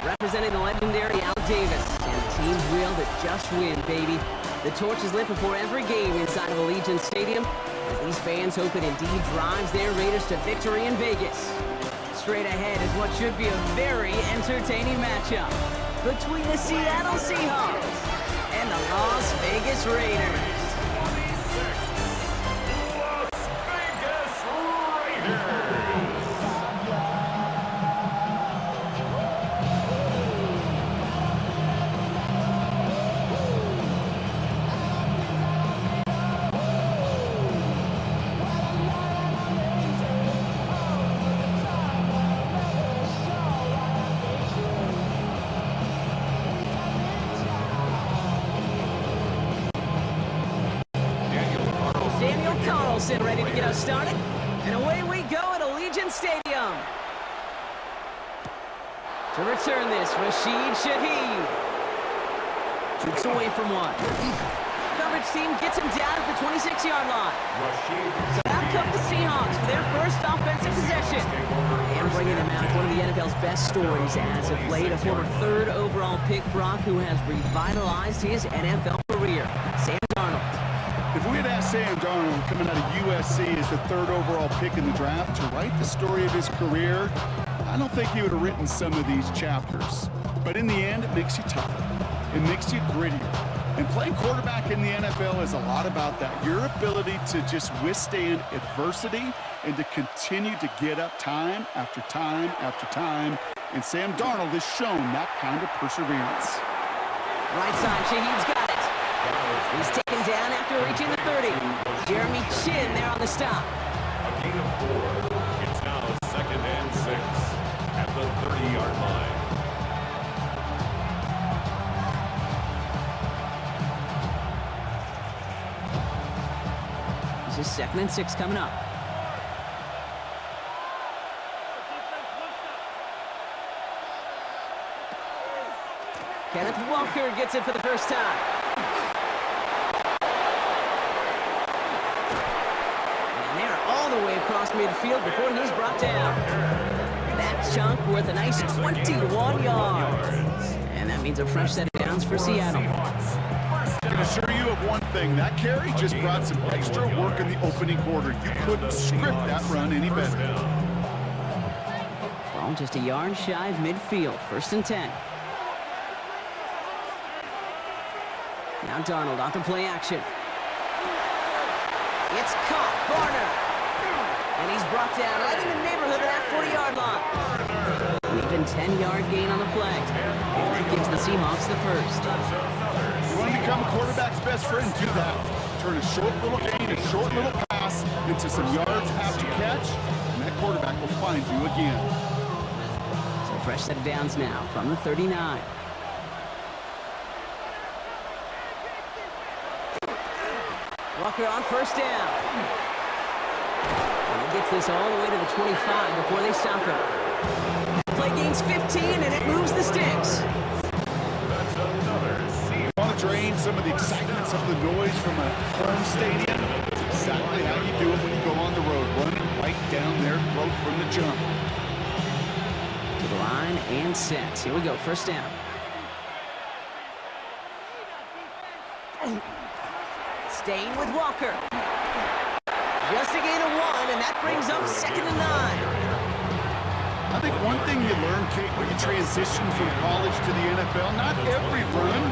representing the legendary Al Davis, and the team's will to just win, baby. The torch is lit before every game inside of Allegiant Stadium, as these fans hope it indeed drives their Raiders to victory in Vegas. Straight ahead is what should be a very entertaining matchup between the Seattle Seahawks and the Las Vegas Raiders. Ready to get us started, and away we go at Allegiant Stadium. To return this, Rashid Shaheed shoots away from one. Coverage team gets him down at the 26-yard line. So out come the Seahawks for their first offensive possession. And bringing them out, one of the NFL's best stories as of late, a former third overall pick, Brock, who has revitalized his NFL career, Sam Darnold. If we had asked Sam Darnold, coming out of USC as the third overall pick in the draft, to write the story of his career, I don't think he would have written some of these chapters. But in the end, it makes you tougher. It makes you grittier. And playing quarterback in the NFL is a lot about that. Your ability to just withstand adversity and to continue to get up time after time after time. And Sam Darnold has shown that kind of perseverance. Right side, Shaheed's got it. He's taken down after reaching the 30. Jeremy Chin there on the stop. A gain of 4. It's now 2nd and 6 at the 30-yard line. This is 2nd and 6 coming up. Kenneth Walker gets it for the first time. All the way across midfield before he's brought down. That chunk worth a nice 21 yards. And that means a fresh set of downs for Seattle. I can assure you of one thing. That carry just brought some extra work in the opening quarter. You couldn't script that run any better. Ball just a yard shy of midfield. 1st and 10. Now Darnold off the play action. It's caught. Barner. And he's brought down right in the neighborhood of that 40-yard line. An even 10-yard gain on the play. And that gives the Seahawks the first. You want to become a quarterback's best friend? Do that. Turn a short little gain, a short little pass into some yards after catch, and that quarterback will find you again. So fresh set of downs now from the 39. Walker on 1st down. And he gets this all the way to the 25 before they stop him. Play gains 15, and it moves the sticks. You want to drain some of the excitement, some of the noise from a home stadium? That's exactly how you do it when you go on the road. Run it right down their throat from the jump. To the line and set. Here we go, 1st down. Staying with Walker. Just a gain of 1, and that brings up 2nd and 9. I think one thing you learn, Kate, when you transition from college to the NFL, not every run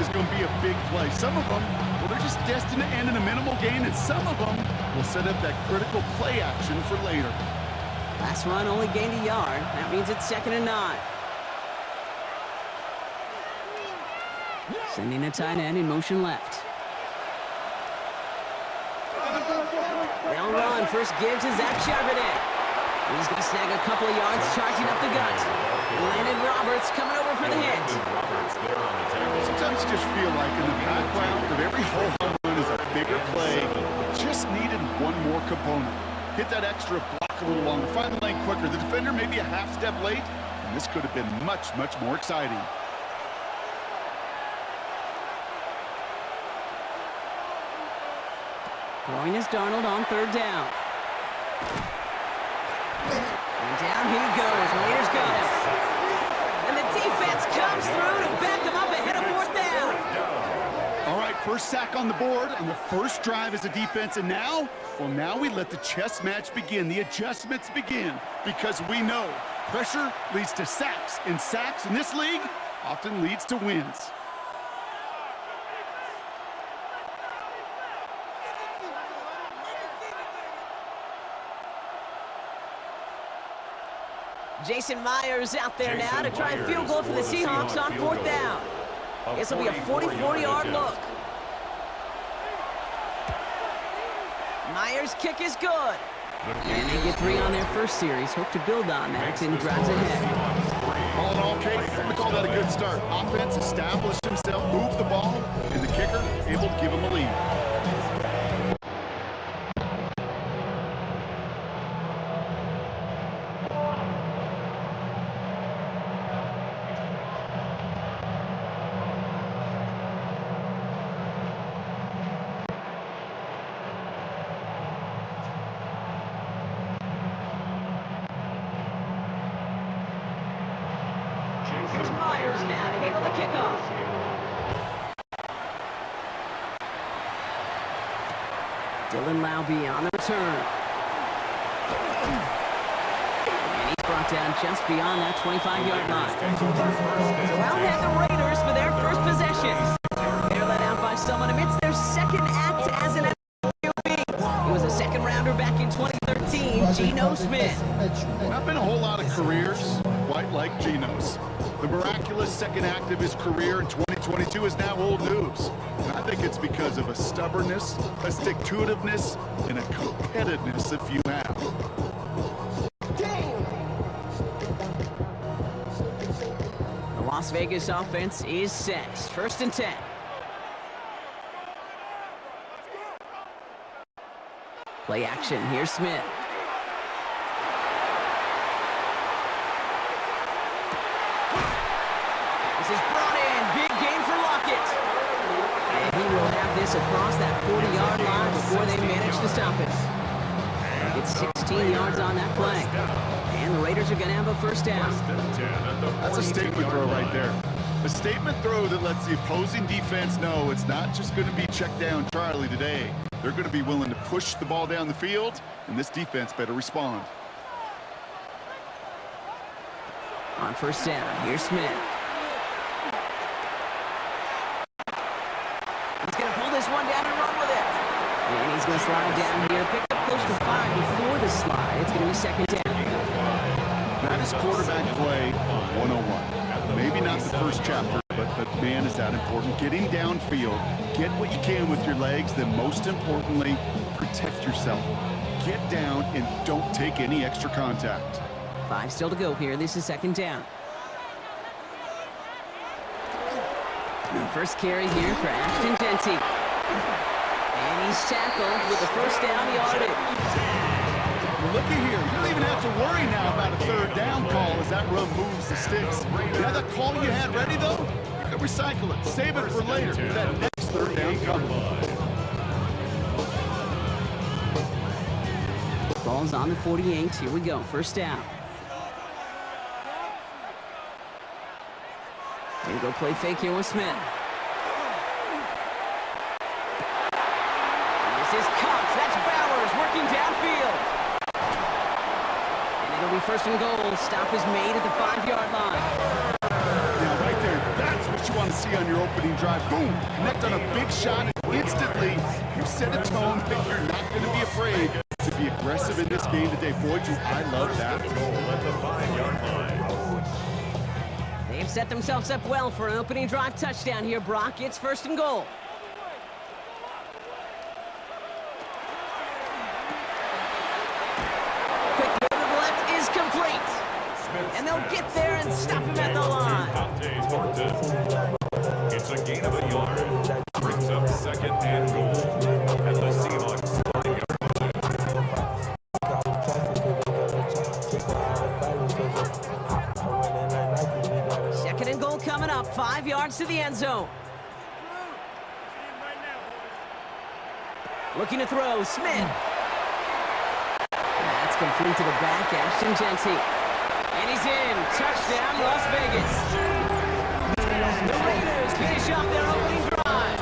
is going to be a big play. Some of them, well, they're just destined to end in a minimal gain, and some of them will set up that critical play action for later. Last run only gained a yard. That means it's 2nd and 9. Sending a tight end in motion left. They'll run. First give to Zach Charbonnet. He's going to snag a couple of yards, charging up the gut. Landon Roberts coming over for the hit. Sometimes you just feel like in the background of every whole home run is a bigger play. It just needed one more component. Hit that extra block a little longer, find the lane quicker. The defender maybe a half step late, and this could have been much, much more exciting. Throwing is Darnold on 3rd down. And down he goes. Raiders got him. And the defense first sack on the board on the first drive as a defense, and now, well, now we let the chess match begin, the adjustments begin, because we know pressure leads to sacks, and sacks in this league often leads to wins. Jason Myers out there now to try a field goal for the Seahawks on fourth down. This will be a 44-yard look. Myers' kick is good. And they get 3 on their first series. Hope to build on that in drives ahead. All in all, Kate, I'm going to call that a good start. Offense established himself, moved the ball, and the kicker able to give him a lead. Here's Myers now to handle the kickoff. Dylan Laube on the return. And he's brought down just beyond that 25-yard line. So out head the Raiders for their first possession. They're let out by someone amidst their second act as an QB. He was a second-rounder back in 2013, Geno Smith. Not been a whole lot of careers quite like Geno's. The miraculous second act of his career in 2022 is now old news. And I think it's because of a stubbornness, a stick-to-itiveness, and a competitiveness if you have. The Las Vegas offense is set. 1st and 10. Play action. Here's Smith. This is brought in. Big game for Lockett. And he will have this across that 40-yard line before they manage to stop it. It's 16 yards on that play. And the Raiders are going to have a first down. That's a statement throw right there. A statement throw that lets the opposing defense know it's not just going to be check down Charlie today. They're going to be willing to push the ball down the field, and this defense better respond. On first down, here's Smith. He's going to pull this one down and run with it. And he's going to slide down here, pick up close to 5 before the slide. It's going to be second down. That is quarterback play 101. Maybe not the first chapter, but man, is that important. Getting downfield, get what you can with your legs, then most importantly, protect yourself. Get down and don't take any extra contact. 5 still to go here. This is second down. And first carry here for Ashton Genty. And he's tackled with the first down yardage. Looky here, you don't even have to worry now about a third down call as that run moves the sticks. You have that call you had ready, though? You can recycle it. Save it for later for that next third down coming. Ball's on the 48. Here we go. First down. And go play fake here with Smith. And this is Cox. That's Bowers working downfield. And it'll be first and goal. Stop is made at the 5-yard line. Now, right there, that's what you want to see on your opening drive. Boom! Connect on a big shot, and instantly you set a tone that you're not going to be afraid to be aggressive in this game today. Boy, do I love that. At the 5-yard line. They've set themselves up well for an opening drive touchdown here, Brock. It's first and goal. Quick throw to the left is complete. And they'll get there and stop him at the line. It's a gain of a yard. Brings up second and goal. And the Seahawks 5-yard line. Second and goal coming up. 5 yards to the end zone. Looking to throw. Smith. That's complete to the back. Ashton Genty. And he's in. Touchdown, Las Vegas. The Raiders finish off their opening drive.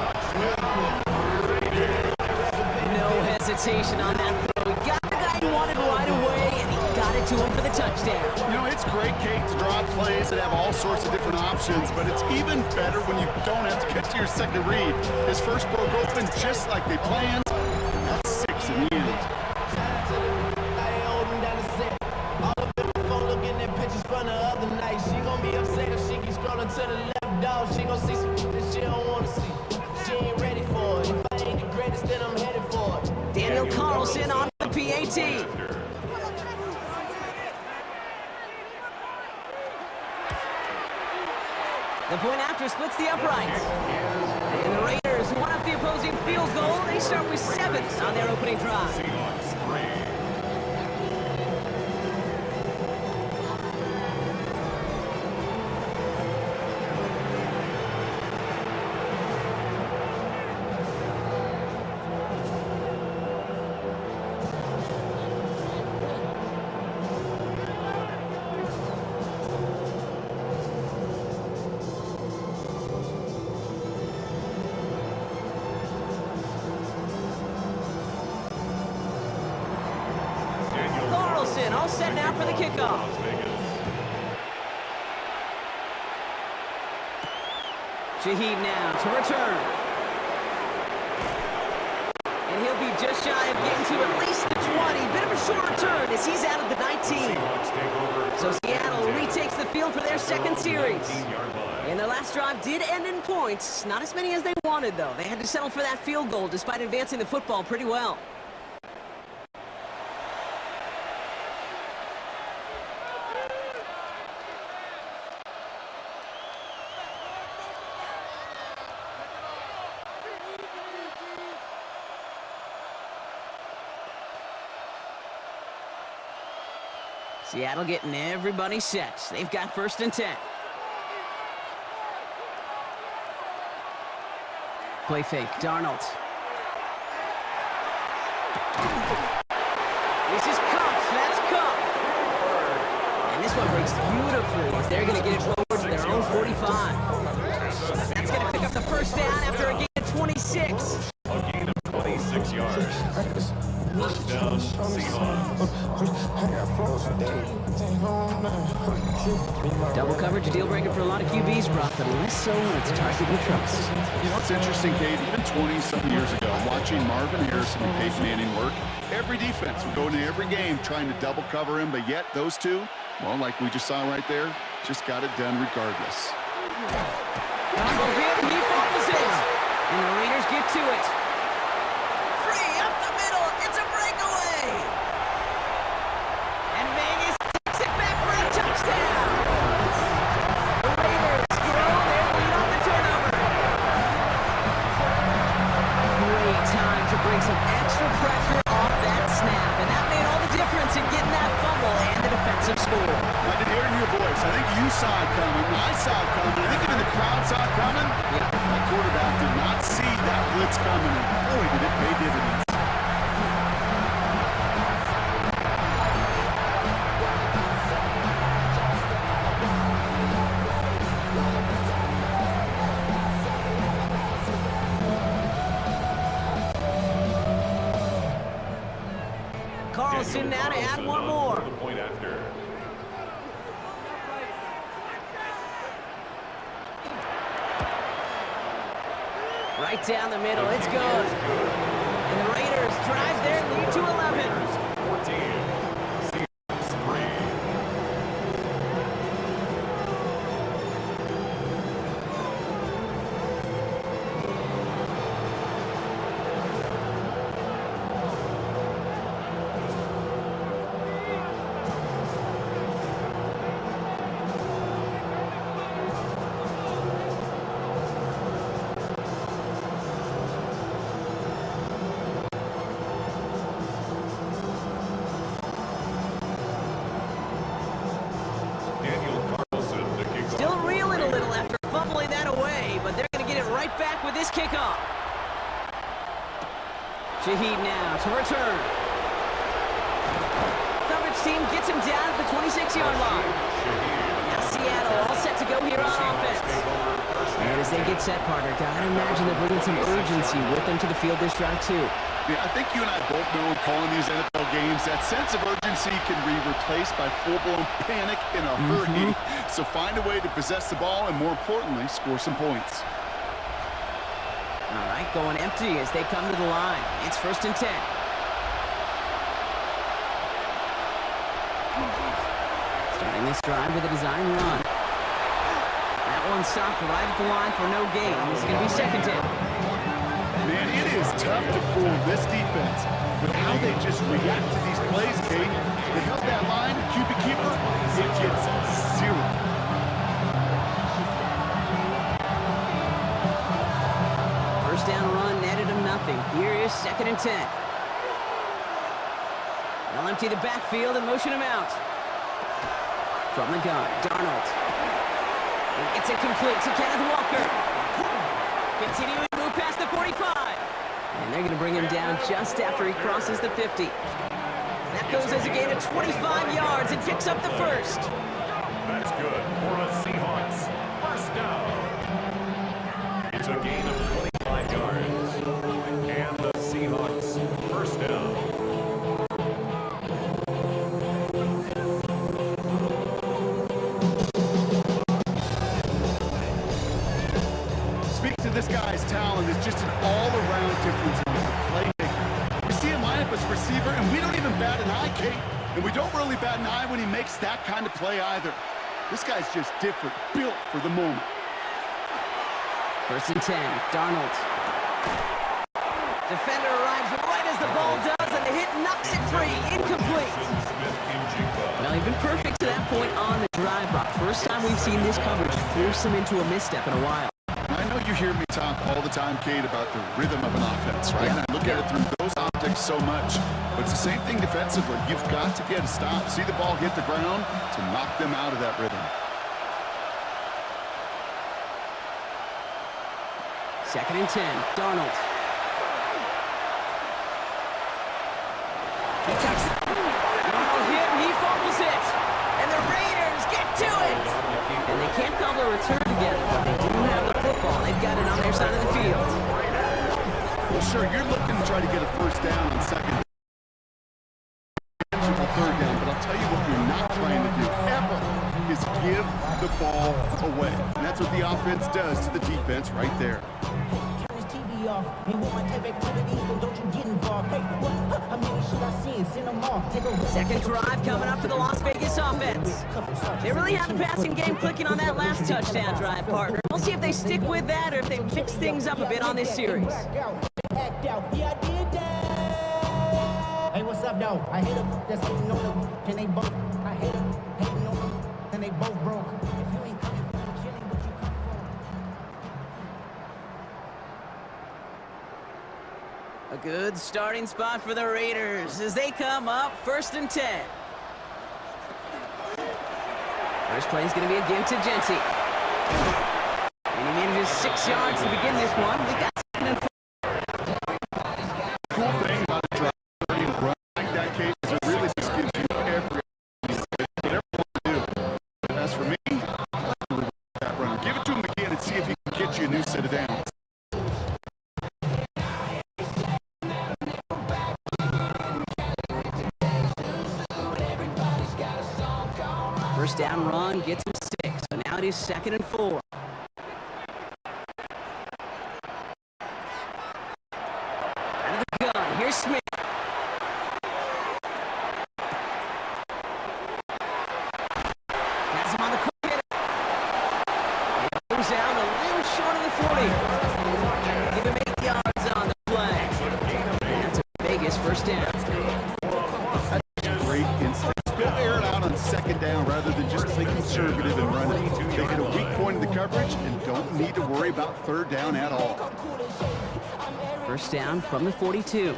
sensation on that throw. He got the guy he wanted right away, and he got it to him for the touchdown. You know, it's great, Kate, to draw plays that have all sorts of different options, but it's even better when you don't have to get to your second read. His first broke open just like they planned. That's 6 in the end. Daniel Carlson on the PAT. The point after splits the uprights. And the Raiders won up the opposing field goal. They start with 7 on their opening drive. Seahawks 3. Carlson all set now for the kickoff. Shaheed now to return. And he'll be just shy of getting to at least the 20. Bit of a short return as he's out of the 19. So Seattle retakes the field for their second series. And their last drive did end in points. Not as many as they wanted, though. They had to settle for that field goal despite advancing the football pretty well. Seattle getting everybody set. They've got 1st and 10. Play fake, Darnold. This is Cup. That's Cup. And this one breaks beautifully as they're going to get it forward to their own 45. That's going to pick up the 1st down after a gain of 26. A gain of 26 yards. 1st down, Seahawks. Double coverage, a deal breaker for a lot of QBs, Brock, but less so when it's a target you trust. You know, it's interesting, Kate, even 20-something years ago, watching Marvin Harrison and Peyton Manning work, every defense would go into every game trying to double cover him, but yet those two, well, like we just saw right there, just got it done regardless. He fumbles it, and the Raiders get to it. Free up the middle, it's a breakaway. And Vegas takes it back for a touchdown. The Raiders grow their lead on the turnover. Great time to bring some extra pressure off that snap, and that made all the difference in getting that fumble and the defensive score. I can hear in your voice. I think you saw it coming. I saw it coming. I think even the crowd saw it coming. Yeah. That quarterback did not see that blitz coming, and boy, did it pay dividends. Carlson now to add one more. The point after. Right down the middle, it's good. And the Raiders drive their lead to 11. 14. Seahawks 3. Still reeling a little after fumbling that away, but they're going to get it right back with this kickoff. Shaheed now to return. Coverage team gets him down at the 26-yard line. Now Seattle all set to go here on offense. And as they get set, partner, gotta imagine they're bringing some urgency with them to the field this drive too. Yeah, I think you and I both know in calling these NFL games, that sense of urgency can be replaced by full-blown panic in a hurry. So find a way to possess the ball and, more importantly, score some points. All right, going empty as they come to the line. It's 1st and 10. Starting this drive with a design run. That one stopped right at the line for no gain. This is going to be 2nd down. Man, it is tough to fool this defense with how they just react to these plays, Kate. They held that line, QB keeper, it gets 0. First down run netted him nothing. Here is 2nd and 10. They'll empty the backfield and motion him out. From the gun, Darnold. It's incomplete to Kenneth Walker. Continuing to move past the 45. And they're going to bring him down just after he crosses the 50. That goes as a gain of 25 yards and picks up the first. That's good for the Seahawks. First down. It's a gain of 25 yards. And the Seahawks, first down. This guy's talent is just an all-around difference maker, playmaker. We see him line up as a receiver, and we don't even bat an eye, Kate. And we don't really bat an eye when he makes that kind of play either. This guy's just different, built for the moment. 1st and 10, Darnold. Defender arrives right as the ball does, and the hit knocks it free. Incomplete. Well, he's been perfect to that point on the drive, Brock. First time we've seen this coverage force him into a misstep in a while. I know you hear me talk all the time, Kate, about the rhythm of an offense, right? And I look at it through those optics so much. But it's the same thing defensively. You've got to get a stop, see the ball hit the ground to knock them out of that rhythm. 2nd and 10, Darnold. He takes it. Darnold hit, and he fumbles it. And the Raiders get to it. And they can't cobble a return together, but they do have the football. They've got it on their side of the field. Well, sure, you're looking to try to get a first down on 2nd. 3rd down, but I'll tell you what you're not trying to do ever is give the ball away. And that's what the offense does to the defense right there. Second drive coming up for the Las Vegas offense. They really have the passing game clicking on that last touchdown drive, partner. We'll see if they stick with that or if they mix things up a bit on this series. Hey, what's up, though? I hit them. That's hating on them. Can they both? I hate them. Hating on them. And they both broke. If you ain't coming from the chilling, what you come for? A good starting spot for the Raiders as they come up 1st and 10. First play is going to be a give to Jency. And he manages 6 yards to begin this one. They got 2nd and 4. Cool thing about a drive run like that, Kate, is it really just gives you every whatever you want to do. But as for me, I like to reward that run. Give it to him again and see if he can get you a new set of downs. First down run gets him 6. So now it is 2nd and 4. Out of the gun, here's Smith. Has him on the quick hitter. It goes out a little short of the 40. Give him 8 yards on the play. And that's a Vegas first down. Great instinct. Go air it out on 2nd down rather than just play conservative and run it. They hit a weak point in the coverage and don't need to worry about 3rd down at all. First down from the 42.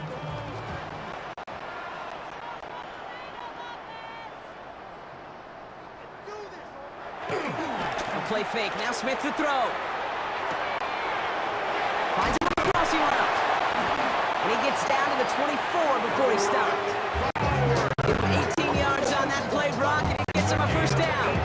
A play fake. Now Smith to throw. Finds him on the crossing route. And he gets down to the 24 before he stopped. Give him 18 yards on that play, Brock, and it gets him a first down.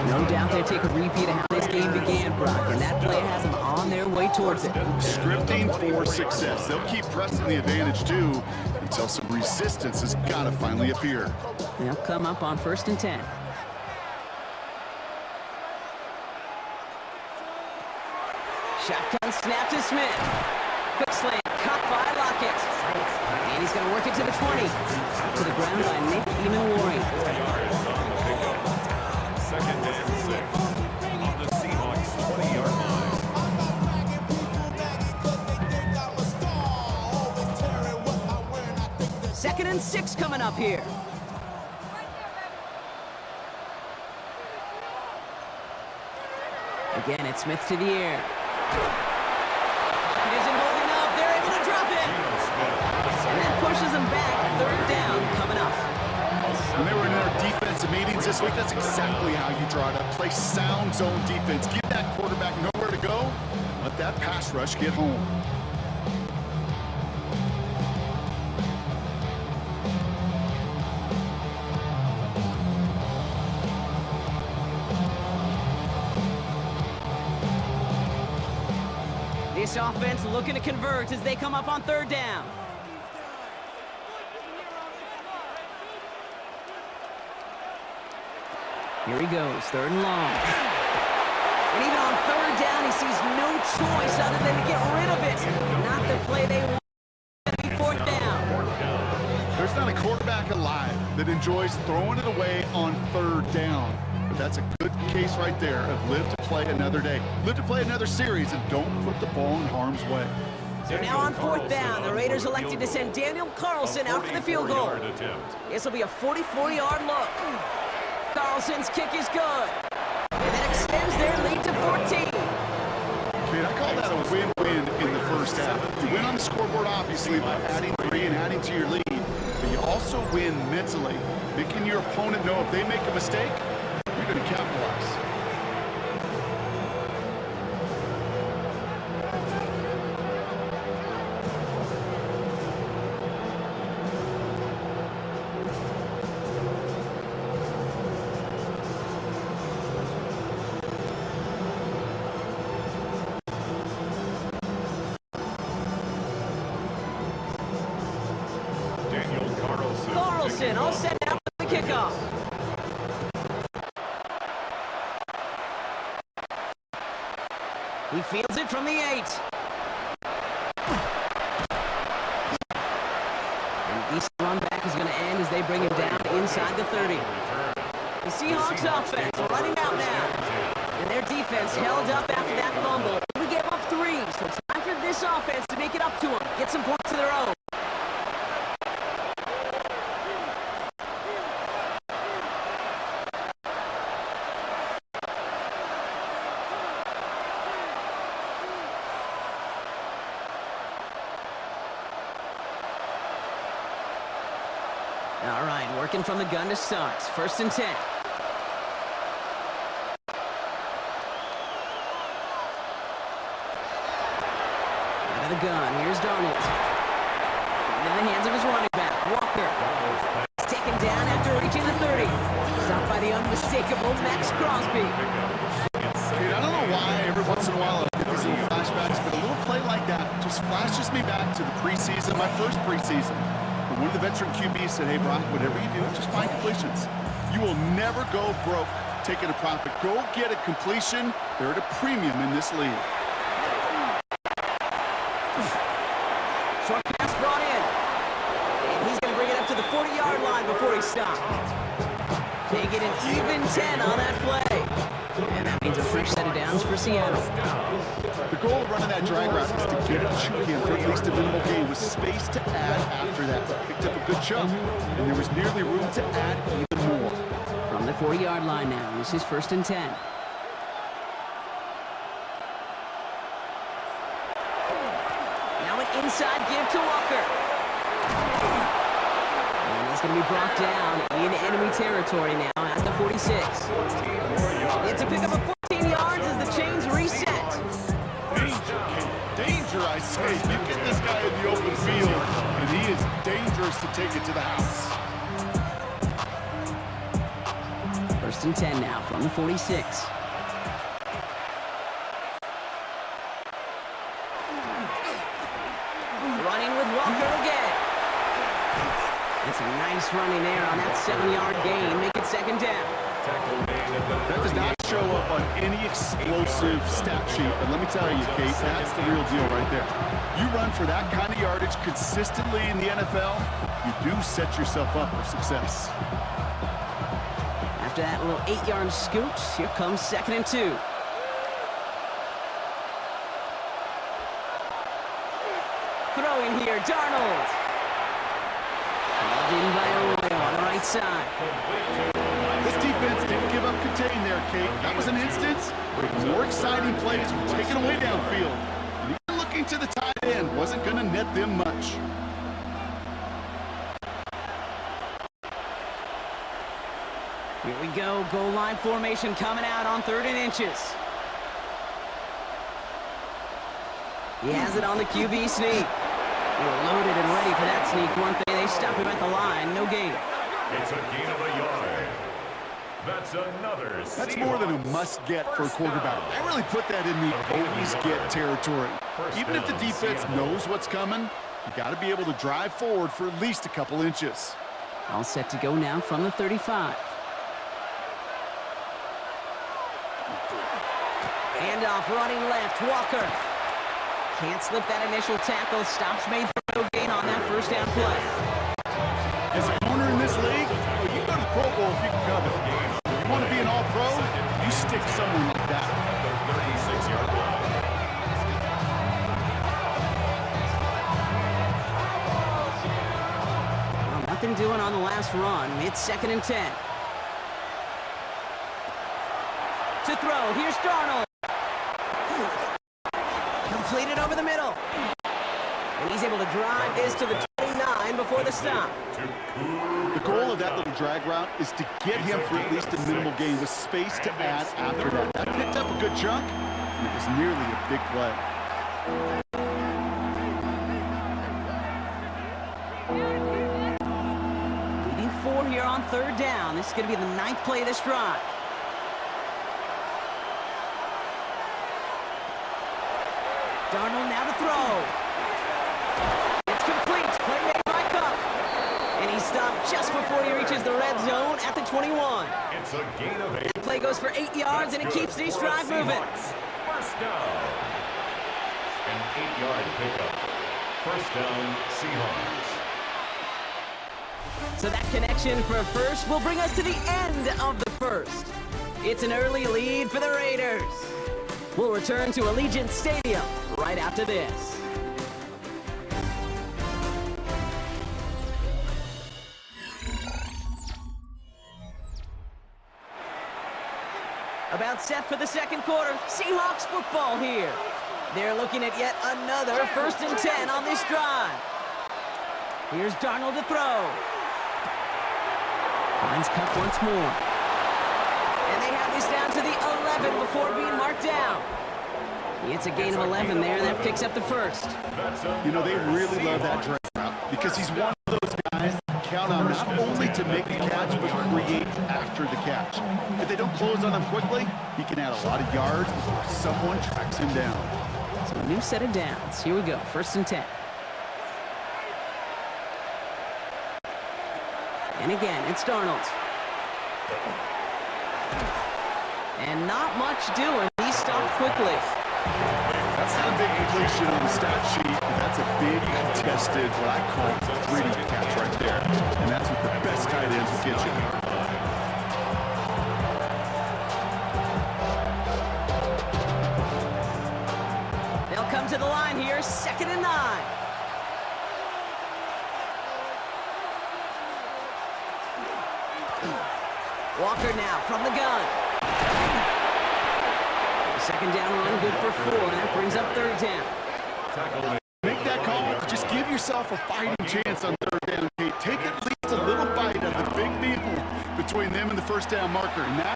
No No doubt they take a repeat of how this game began, Brock, and that play has them on their way towards it. Scripting for success. They'll keep pressing the advantage, too, until some resistance has got to finally appear. They'll come up on 1st and 10. Shotgun snap to Smith. Quick slant, caught by Lockett. And he's going to work it to the 20. To the ground by Nick Eamon-Waring. 2nd and 6 on the Seahawks 20-yard line. 2nd and 6 coming up here. Again, it's Smith to the air. It isn't holding up. They're able to drop it. And that pushes them back. 3rd down coming up. When they were in our defensive meetings this week, that's exactly how you draw it up. Play sound zone defense. Give that quarterback nowhere to go. Let that pass rush get home. This offense looking to convert as they come up on 3rd down. Here he goes, 3rd and long. And even on 3rd down, he sees no choice other than to get rid of it. Not the play they want. It's going to be 4th down. There's not a quarterback alive that enjoys throwing it away on 3rd down. But that's a good case right there of live to play another day. Live to play another series and don't put the ball in harm's way. So now on 4th down, the Raiders elected to send Daniel Carlson out for the field goal. This will be a 44-yard look. Carlson's kick is good. And that extends their lead to 14. Man, I call that a win-win in the first half. You win on the scoreboard, obviously, by adding 3 and adding to your lead. But you also win mentally, making your opponent know if they make a mistake, you're going to capitalize. Carlson all set now for the kickoff. He fields it from the 8. And this run back is going to end as they bring him down inside the 30. The Seahawks offense running out now. And their defense held up after that fumble. We gave up 3, so it's time for this offense to make it up to them. Get some points of their own. All right, working from the gun to start. 1st and 10. Out of the gun, here's Darnold. Into the hands of his running back, Walker. He's taken down after reaching the 30. Stopped by the unmistakable Max Crosby. Dude, I don't know why every once in a while I get these little flashbacks, but a little play like that just flashes me back to the preseason, my first preseason. One of the veteran QBs said, hey, Brock, whatever you do, just find completions. You will never go broke taking a profit. Go get a completion. They're at a premium in this league. Short pass brought in. And he's going to bring it up to the 40-yard line before he stops. They get an even 10 on that play. And that means a fresh set of downs for Seattle. The goal of running that drag route is to get it to him for at least a minimal gain with space to add after that. Picked up a good chunk, and there was nearly room to add even more. From the 40-yard line now, this is 1st and 10. Now an inside give to Walker. And he's going to be brought down in enemy territory now at the 46. It's a pickup of 14 yards as the chains reset. Danger, I say. You get this guy in the open field, and he is dangerous to take it to the house. 1st First and 10 now from the 46. Running with Walker again. That's a nice running there on that 7-yard gain. Make it second down. That does not show up on any explosive stat sheet, but let me tell you, Kate, that's the real deal right there. You run for that kind of yardage consistently in the NFL, you do set yourself up for success. After that little 8-yard scoot, here comes second and 2. Throwing here, Darnold. Called in by Arroyo on the right side. This defense didn't give up contain there, Kate. That was an instance where more exciting plays were taken away downfield. And even looking to the tight end wasn't going to net them much. Here we go, goal line formation coming out on 3rd and inches. He has it on the QB sneak. They were loaded and ready for that sneak, weren't they? They stop him at the line, no gain. It's a gain of a yard. That's another. That's more than a must-get for a quarterback. I really put that in the always-get territory. Even if the defense knows what's coming, you got to be able to drive forward for at least a couple inches. All set to go now from the 35. Handoff running left, Walker. Can't slip that initial tackle. Stops made for no gain on that first down play. As a corner in this league, well, you go to the Pro Bowl if you can cover. You want to be an all-pro, you stick someone like that. The 36-yard line. Well, nothing doing on the last run. It's second and 10. To throw, here's Darnold. Completed over the middle. And he's able to drive this to the 29 before the stop. The goal of that little drag route is to get him for at least a minimal gain with space to add after that. That picked up a good chunk, and it was nearly a big play. Leading 4 here on 3rd down. This is going to be the 9th play of this drive. Darnold now to throw. It's complete. Play made by Cup. And he stopped just before he reaches the red zone at the 21. It's a gain of 8. Play goes for 8 yards, and it keeps this drive moving. First down. An 8-yard pickup. First down, Seahawks. So that connection for a first will bring us to the end of the first. It's an early lead for the Raiders. We'll return to Allegiant Stadium right after this. About set for the second quarter. Seahawks football here. They're looking at yet another 1st and 10 on this drive. Here's Darnold to throw. Finds Cup once more. And they have this down to the 11 before being marked down. It's a gain of 11 there, and that picks up the first. You know, they really love that drag route because he's one of those guys that count on not only to make the catch, but create after the catch. If they don't close on him quickly, he can add a lot of yards before someone tracks him down. So a new set of downs. Here we go, 1st and 10. And again, it's Darnold. And not much doing. He stopped quickly. That's not a big completion on the stat sheet, but that's a big contested, what I call 3D catch right there. And that's what the best tight ends will get you. They'll come to the line here, 2nd and 9. Walker now from the gun. Second down run, good for 4. That brings up 3rd down. Make that call. Just give yourself a fighting chance on 3rd down, Kate. Take at least a little bite of the big people between them and the 1st down marker. And that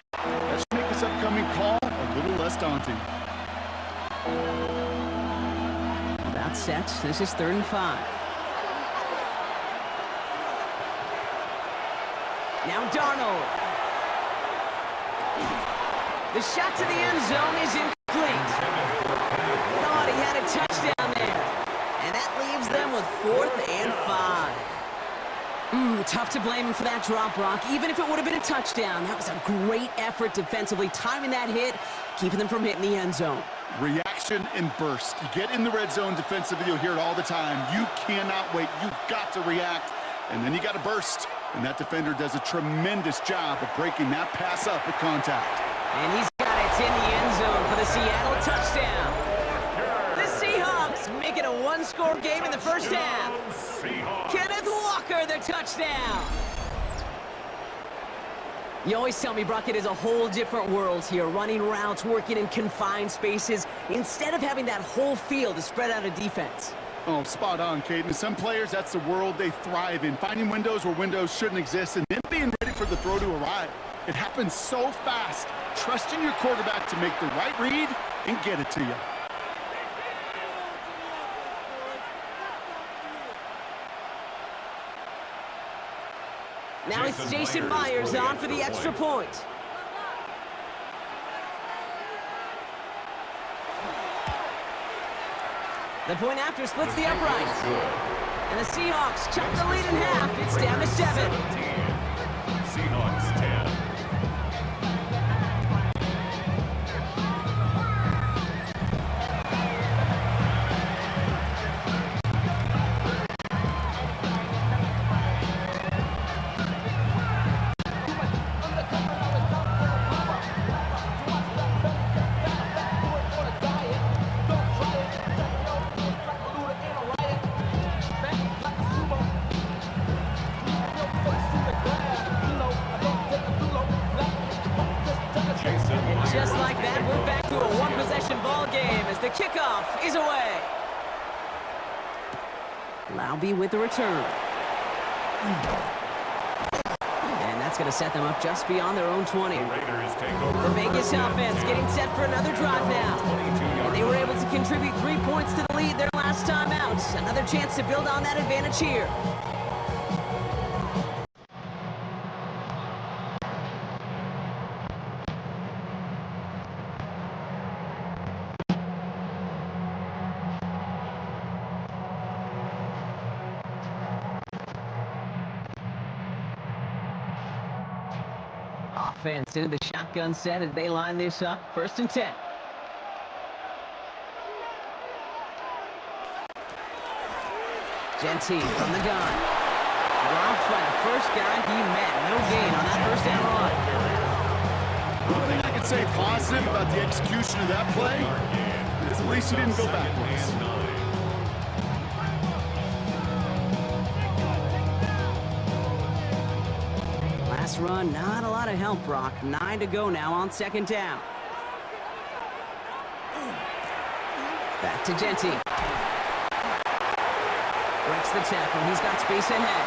should make this upcoming call a little less daunting. About set. This is 3rd and 5. Now Darnold. The shot to the end zone is incomplete. Thought he had a touchdown there. And that leaves them with 4th and 5. Tough to blame him for that drop, Brock. Even if it would have been a touchdown, that was a great effort defensively, timing that hit, keeping them from hitting the end zone. Reaction and burst. You get in the red zone defensively, you'll hear it all the time. You cannot wait. You've got to react, and then you got to burst. And that defender does a tremendous job of breaking that pass up with contact. And he's got it in the end zone for the Seattle touchdown. The Seahawks make it a one-score game in the first half. Kenneth Walker, the touchdown. You always tell me, Brock, it is a whole different world here, running routes, working in confined spaces, instead of having that whole field to spread out a defense. Oh, spot on, Caden. Some players, that's the world they thrive in, finding windows where windows shouldn't exist and then being ready for the throw to arrive. It happens so fast. Trusting your quarterback to make the right read and get it to you. Now it's Jason Myers on for the extra point. The point after splits the uprights. And the Seahawks chop the lead in half. It's down to 7. Seahawks 10. Just like that, we're back to a one-possession ball game as the kickoff is away. Laube with the return. And that's going to set them up just beyond their own 20. The Vegas offense getting set for another drive now. And they were able to contribute 3 points to the lead their last time out. Another chance to build on that advantage here. Offense into the shotgun set as they line this up. 1st and 10. Genty from the gun. Dropped by the first guy he met. No gain on that first down run. One thing I can say positive about the execution of that play is at least he didn't go backwards. Last run, not a lot of help, Brock. 9 to go now on 2nd down. Back to Genty. Breaks the tackle. He's got space ahead.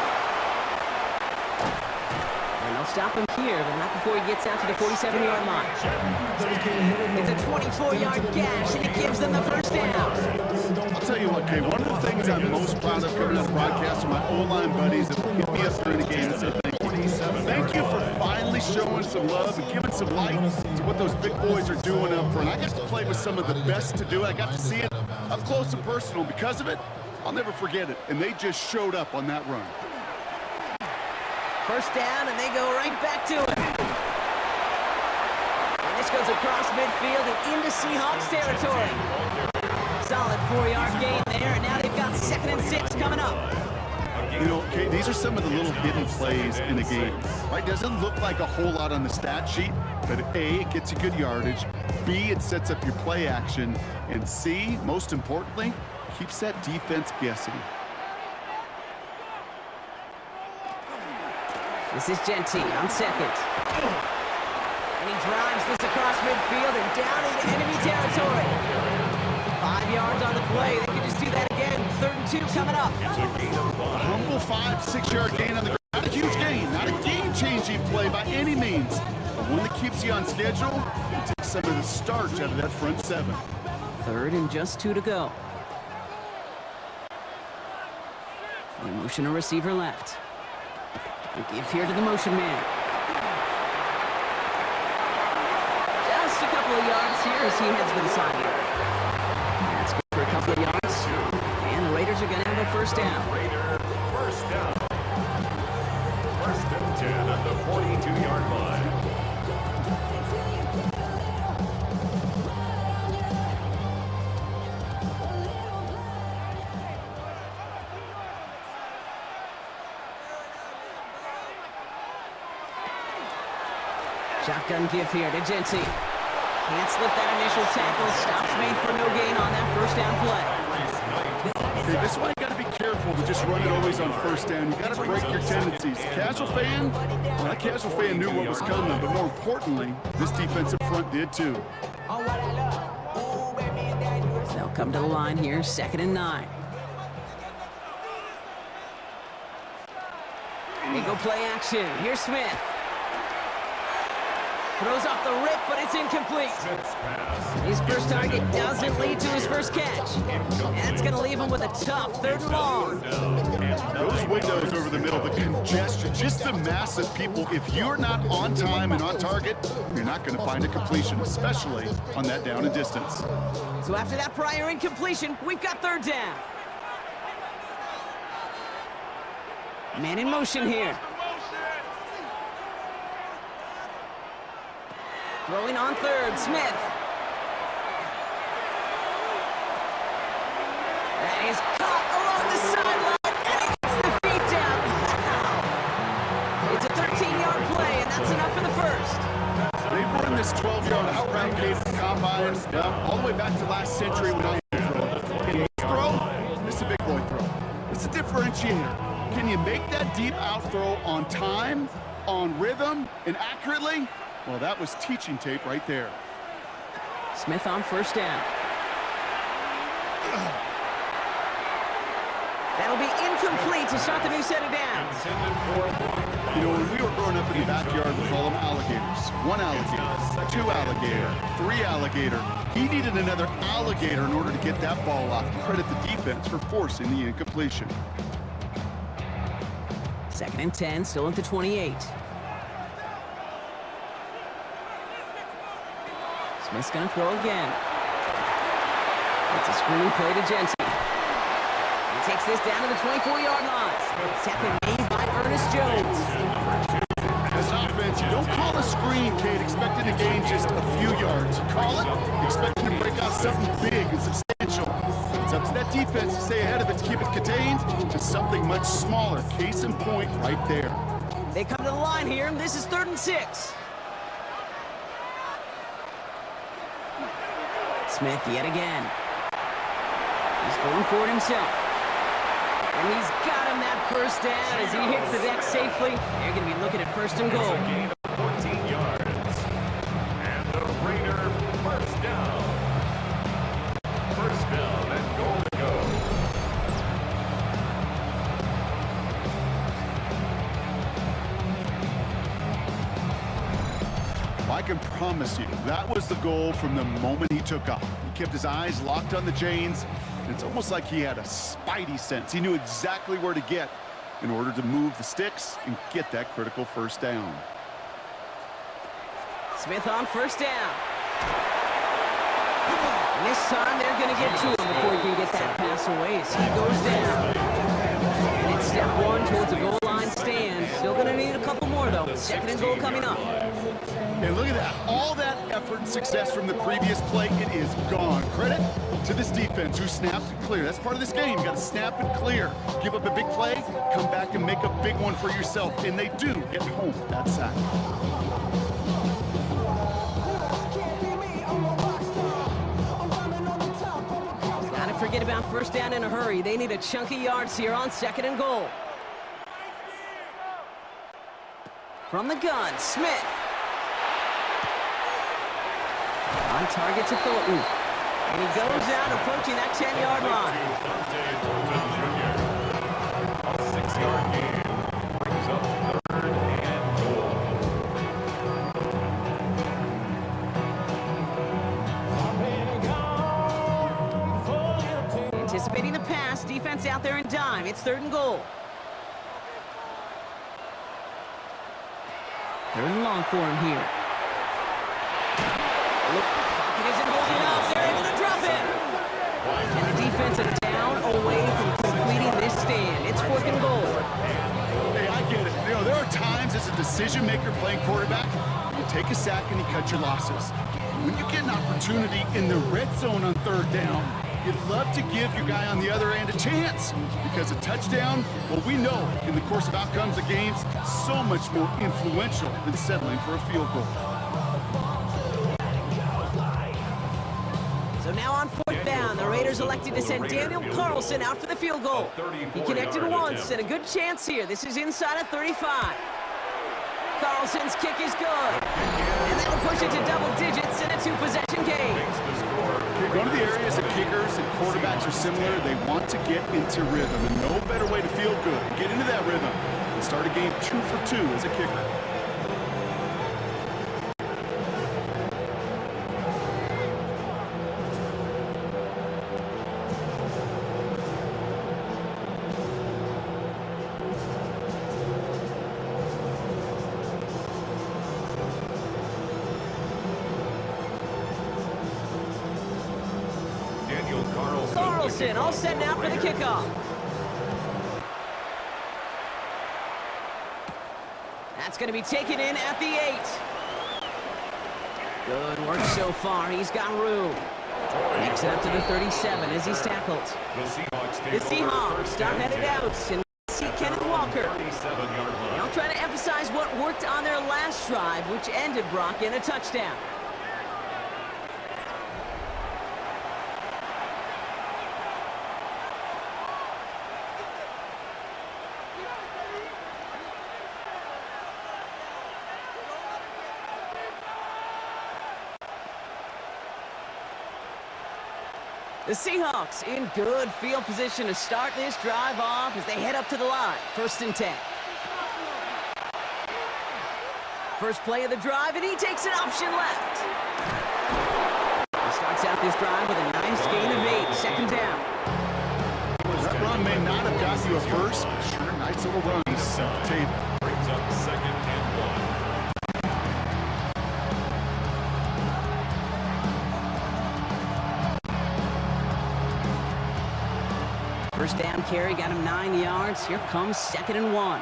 And they'll stop him here, but not before he gets out to the 47-yard line. It's a 24-yard gash, and it gives them the first down. I'll tell you what, Kay, one of the things I'm most proud of coming out of the broadcast are my O-line buddies that hit me up during the game and said thank you. Thank you for finally showing some love and giving some light to what those big boys are doing up front. I got to play with some of the best to do it. I got to see it up close and personal. Because of it, I'll never forget it. And they just showed up on that run. First down, and they go right back to it. And this goes across midfield and into Seahawks territory. Solid 4-yard gain there, and now they've got 2nd and 6 coming up. You know, okay, these are some of the little hidden plays in the game. Right? Doesn't look like a whole lot on the stat sheet, but A, it gets you good yardage. B, it sets up your play action. And C, most importantly, keeps that defense guessing. This is Genty on 2nd. And he drives this across midfield and down into enemy territory. 5 yards on the play. They can just do that again. 3rd and 2 coming up. A humble 5-6-yard gain on the ground. Not a huge gain, not a game-changing play by any means. But one that keeps you on schedule and takes some of the starch out of that front 7. 3rd and just 2 to go. They motion a receiver left. They give here to the motion man. Just couple of yards here as he heads for the sideline. That's good for a couple of yards. And the Raiders are going to have a first down. Raider, first down. First and 10 at the 42-yard line. Shotgun give here to Jency. Can't slip that initial tackle. Stops made for no gain on that first down play. Okay, this is why you got to be careful to just run it always on first down. You got to break your tendencies. Casual fan, well, that casual fan knew what was coming, but more importantly, this defensive front did too. They'll come to the line here, 2nd and 9. They go play action. Here's Smith. Throws off the rip, but it's incomplete. His first target doesn't lead to his first catch. And that's going to leave him with a tough 3rd and long. Those windows over the middle, the congestion, just the mass of people. If you're not on time and on target, you're not going to find a completion, especially on that down and distance. So after that prior incompletion, we've got 3rd down. Man in motion here. Throwing on 3rd, Smith. That is caught along the sideline, and he gets the feet down. Wow. It's a 13-yard play, and that's enough for the first. They've run this 12-yard out route case combine all the way back to last century when I throw. This is a big boy throw. It's a differentiator. Can you make that deep out throw on time, on rhythm, and accurately? Well, that was teaching tape right there. Smith on first down. That'll be incomplete to start the new set of downs. You know, when we were growing up in the backyard, we call them alligators. 1 alligator, 2 alligator, 3 alligator. He needed another alligator in order to get that ball off. Credit the defense for forcing the incompletion. 2nd and 10, still at the 28. Smith's gonna throw again. It's a screen play to Jensen. He takes this down to the 24-yard line. Tackle made by Ernest Jones. As an offense, you don't call a screen, Kate, expecting to gain just a few yards. You call it expecting to break out something big and substantial. It's up to that defense to stay ahead of it, to keep it contained to something much smaller. Case in point right there. They come to the line here, and this is 3rd and 6. Smith yet again. He's going for it himself. And he's got him that first down as he hits the deck safely. They're going to be looking at 1st and goal. It's a gain of 14 yards. And the Raider first down. First down and goal to go. I can promise you, that was the goal from the moment he took off. He kept his eyes locked on the chains, and it's almost like he had a spidey sense. He knew exactly where to get in order to move the sticks and get that critical first down. Smith on first down. And this time they're going to get to him before he can get that pass away as he goes down. And it's step 1 towards a goal line stand. Still going to need a couple more, though. 2nd and goal coming up. And look at that. All that effort and success from the previous play, it is gone. Credit to this defense who snapped and clear. That's part of this game. You got to snap and clear. Give up a big play, come back and make a big one for yourself. And they do get home with that sack. Gotta forget about first down in a hurry. They need a chunky yards here on 2nd and goal. From the gun, Smith. On target to Thornton. And he goes out approaching that 10-yard line. A 6-yard gain brings up 3rd and goal. Anticipating the pass, defense out there in dime. It's 3rd and goal. 3rd and long for him here. Pocket isn't holding up. They're able to drop it. And the defense is down away from completing this stand. It's 4th and goal. Hey, I get it. You know, there are times as a decision maker playing quarterback, you take a sack and you cut your losses. When you get an opportunity in the red zone on 3rd down, you'd love to give your guy on the other end a chance, because a touchdown, well, we know in the course of outcomes of games, so much more influential than settling for a field goal. So now on 4th down, the Raiders elected to send Daniel Carlson out for the field goal. He connected once and a good chance here. This is inside of 35. Carlson's kick is good. And that'll push it to double digits in a 2-possession game. One of the areas that kickers and quarterbacks are similar, they want to get into rhythm, and no better way to feel good, get into that rhythm, and start a game 2 for 2 as a kicker. Carlson all set now for the kickoff. That's going to be taken in at the 8. Good work so far. He's got room. Makes it up to the 37 as he's tackled. The Seahawks are headed out and see Kenneth Walker. They'll try to emphasize what worked on their last drive, which ended Brock in a touchdown. The Seahawks in good field position to start this drive off as they head up to the line. 1st and 10. First play of the drive, and he takes an option left. He starts out this drive with a nice gain of 8. 2nd down. That run may not have got you a first, but sure, nice little run to set the table. Brings up 2nd and 1. First down carry got him 9 yards. Here comes 2nd and 1.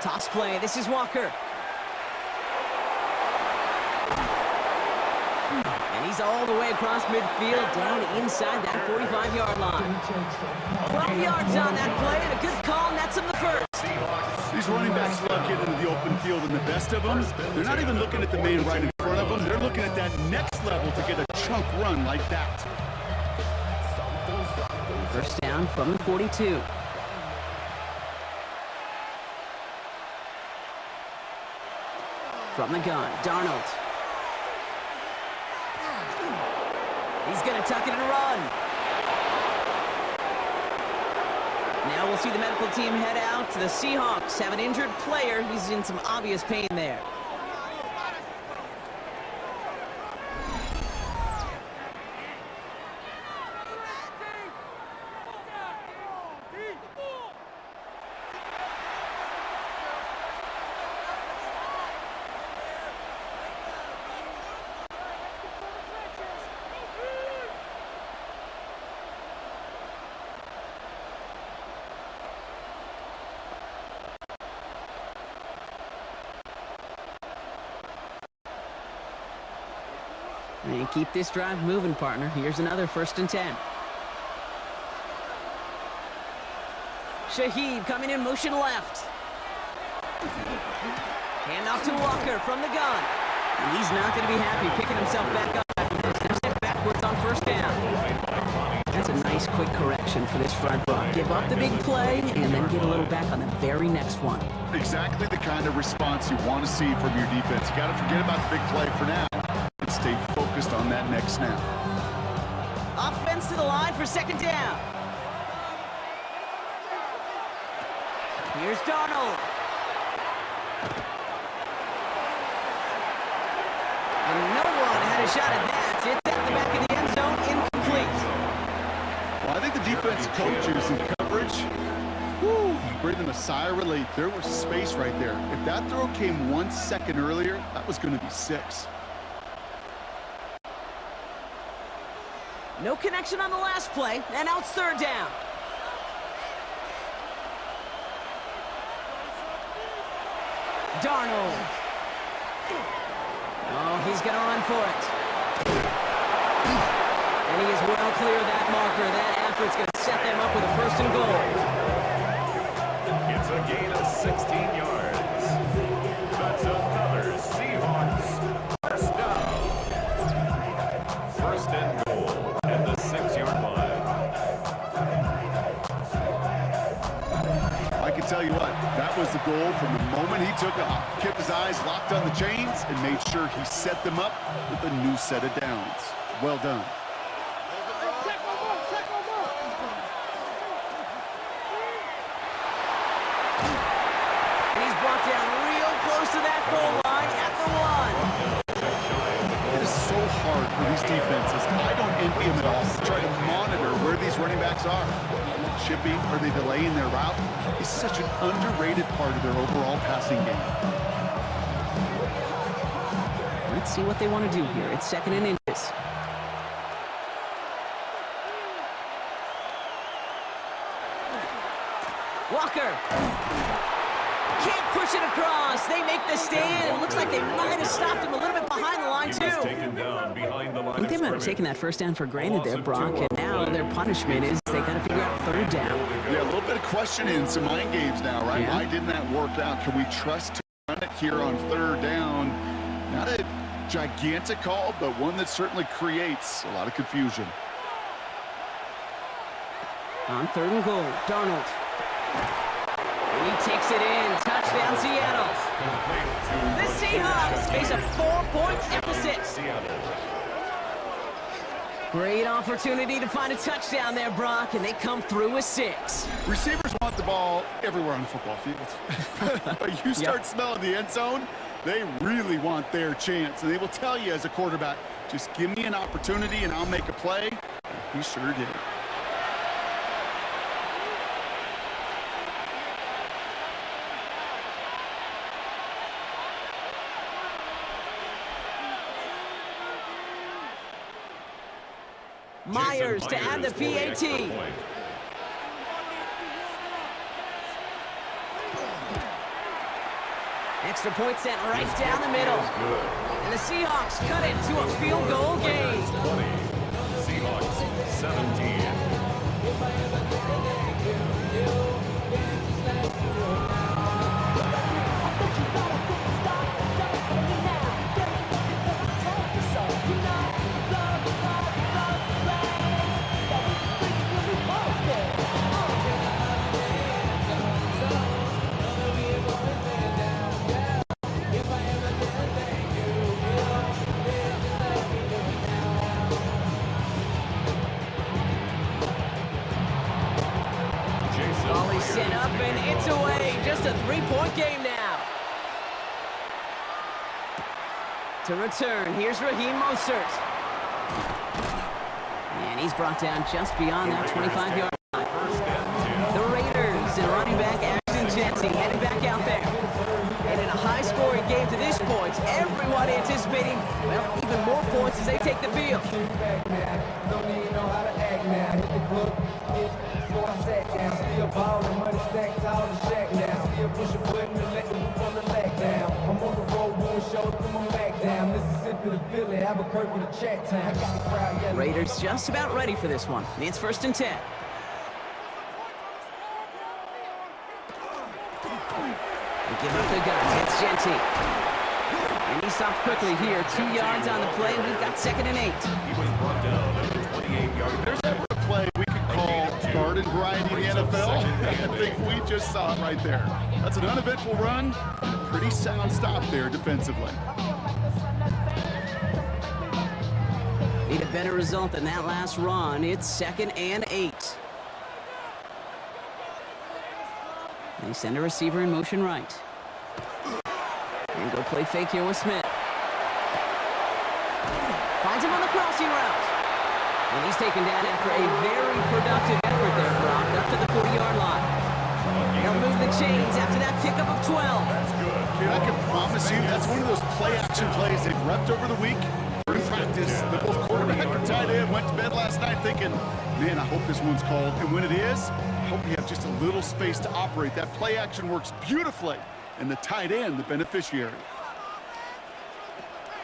Toss play. This is Walker. And he's all the way across midfield, down inside that 45-yard line. 12 yards on that play, and a good call nets him the first. These running backs love getting into the open field, and the best of them, they're not even looking at the man right in front of them. They're looking at that next level to get a chunk run like that. First down from the 42. From the gun, Darnold. He's going to tuck it and run. Now we'll see the medical team head out. The Seahawks have an injured player. He's in some obvious pain there. And keep this drive moving, partner. Here's another 1st and 10. Shaheed coming in motion left. Hand off to Walker from the gun. And he's not going to be happy picking himself back up after this. They're sent backwards on 1st down. That's a nice quick correction for this front block. Give up the big play and then get a little back on the very next one. Exactly the kind of response you want to see from your defense. You got to forget about the big play for now and stay focused on that next snap. Offense to the line for 2nd down. Here's Darnold. And no one had a shot at that. It's at the back of the end zone, incomplete. Well, I think the defense coaches in coverage, breathing a sigh of relief. There was space right there. If that throw came 1 second earlier, that was going to be 6. No connection on the last play, and now it's 3rd down. Darnold. Oh, he's going to run for it. And he is well clear of that marker. That effort's going to set them up with a 1st and goal. It's a gain of 16 yards. That's another Seahawks first down. 1st and goal at the 6-yard line. I can tell you what, that was the goal from the moment he took off. Kept his eyes locked on the chains and made sure he set them up with a new set of downs. Well done. And he's brought down real close to that goal line at the 1. It is so hard for these defenses. I don't envy them at all. Try to monitor where these running backs are. Chipping, are they delaying their route? It's such an underrated part of their overall passing game. Let's see what they want to do here. It's 2nd and inches. Walker. Can't push it across. They make the stand. It looks like they might have stopped him a little bit behind the line, too. Taken down behind the line. I think they might have taken that 1st down for granted there, Brock, and now their punishment is they got to figure out 3rd down. Yeah, a little bit of questioning, some mind games now, right? Yeah. Why didn't that work out? Can we trust to run it here on 3rd down? Not a gigantic call, but one that certainly creates a lot of confusion. On 3rd and goal, Darnold. And he takes it in. Touchdown, Seattle. The Seahawks face a 4-point deficit. Great opportunity to find a touchdown there, Brock, and they come through with 6. Receivers want the ball everywhere on the football field. But you start smelling the end zone, they really want their chance. And they will tell you as a quarterback, just give me an opportunity and I'll make a play. He sure did. Myers to add the PAT. Extra point sent right down the middle. And the Seahawks cut it to a field goal game. 20. Seahawks 17. Volley set up and it's away. Just a 3-point game now. To return, here's Raheem Mostert. And he's brought down just beyond that 25-yard line. The Raiders and running back Ashton Jesse headed back out there. And in a high-scoring game to this point, everyone anticipating, well, even more points as they take the field. Raiders just about ready for this one. It's 1st and 10. They give up the guns. It's Genty. And he stopped quickly here. 2 yards on the play. We've got 2nd and 8. He was brought down at the 28-yard. There's ever a play we could call garden variety in the NFL. I think we just saw it right there. That's an uneventful run. And a pretty sound stop there defensively. Need a better result than that last run. It's 2nd and 8. They send a receiver in motion right. And go play fake here with Smith. Finds him on the crossing route. And he's taken down after a very productive effort there, Brock, up to the 40-yard line. They'll move the chains after that pickup of 12. Dude, I can promise you that's one of those play-action plays they've repped over the week. In practice, the both quarterback and tight end went to bed last night thinking, man, I hope this one's called. And when it is, I hope you have just a little space to operate. That play action works beautifully, and the tight end, the beneficiary.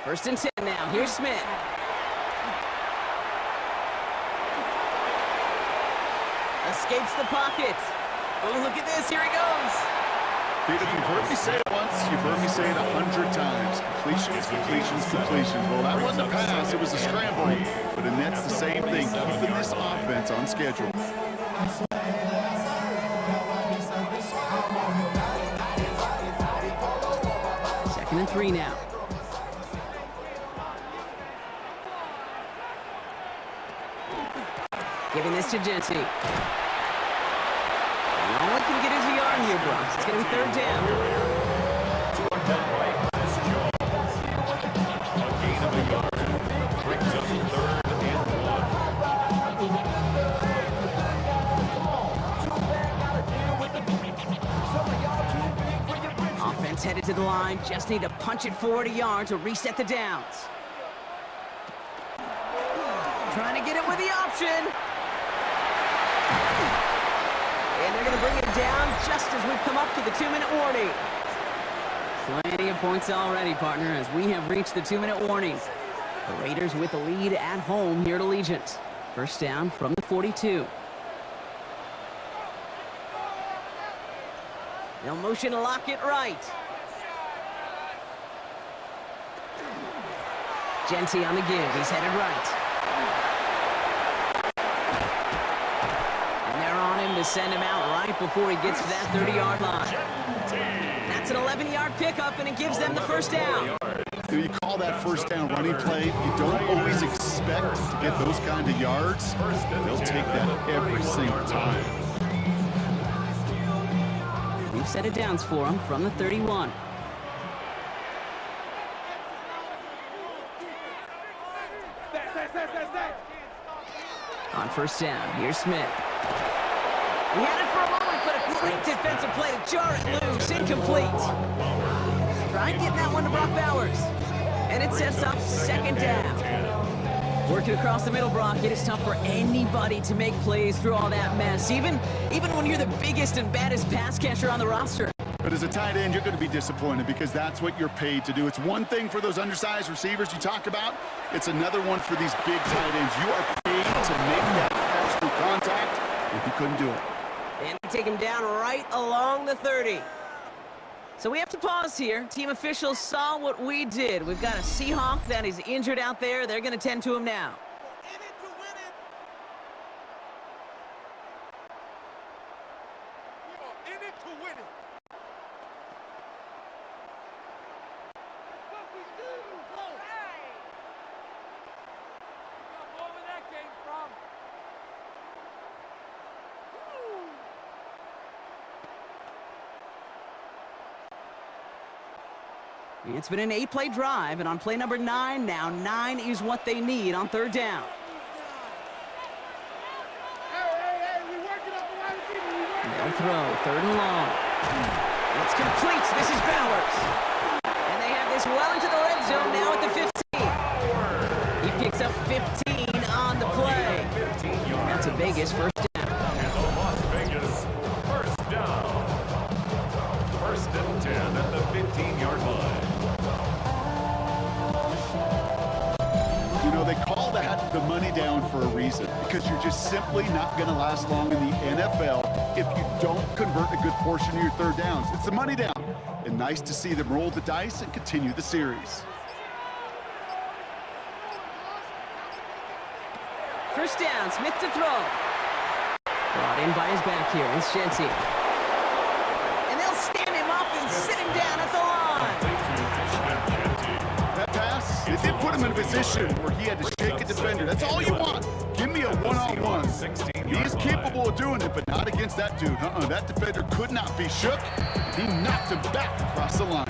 1st and 10 now. Here's Smith. Escapes the pocket. Oh, look at this. Here he goes. Dude, if you've heard me say it once, you've heard me say it 100 times. Completions, completions, completions. Well, that wasn't a pass. It was a scramble. But and that's the same thing, keeping this offense on schedule. Second and 3 now. Giving this to Genty. And all he can get is a yard here, Brock. It's going to be 3rd down. A gain of a yard. Brings up 3rd and 1. Offense headed to the line. Just need to punch it forward a yard to reset the downs. Trying to get it with the option. And they're going to bring it down just as we've come up to the 2-minute warning. Plenty of points already, partner, as we have reached the 2-minute warning. The Raiders with the lead at home here at Allegiant. 1st down from the 42. They'll motion to lock it right. Genty on the give. He's headed right. To send him out right before he gets to that 30-yard line. That's an 11-yard pickup, and it gives them the 1st down. You call that 1st down running play. You don't always expect to get those kind of yards. They'll take that every single time. We've set it downs for him from the 31. On 1st down, here's Smith. He had it for a moment, but a great defensive play to jar it loose. Incomplete. Tried getting that one to Brock Bowers. And it sets up 2nd down. Working across the middle, Brock, it is tough for anybody to make plays through all that mess, even when you're the biggest and baddest pass catcher on the roster. But as a tight end, you're going to be disappointed because that's what you're paid to do. It's one thing for those undersized receivers you talk about. It's another one for these big tight ends. You are paid to make that catch through contact, and he couldn't do it. And they take him down right along the 30. So we have to pause here. Team officials saw what we did. We've got a Seahawk that is injured out there. They're going to tend to him now. In it to win it. We are in it to win it. That's what we do. All right. Now, where that came from? It's been an 8-play drive, and on play number 9 now, 9 is what they need on 3rd down. Hey, we working up the wide receiver. They'll throw 3rd and long. It's complete. This is Bowers. And they have this well into the red zone now at the 15. He picks up 15 on the play. That's a Vegas 1st down. And the Las Vegas 1st down. 1st and 10 at the 15-yard line. You know, they call that the money down for a reason, because you're just simply not going to last long in the NFL if you don't convert a good portion of your 3rd downs. It's the money down. And nice to see them roll the dice and continue the series. 1st down, Smith to throw. Brought in by his back here, it's Genty. And they'll stand him up and sit him down at the line. That pass, it did put him in a position where he had to shake a defender. That's all you want. Give me a one-on-one. He is capable of doing it, but not against that dude. That defender could not be shook. He knocked him back across the line.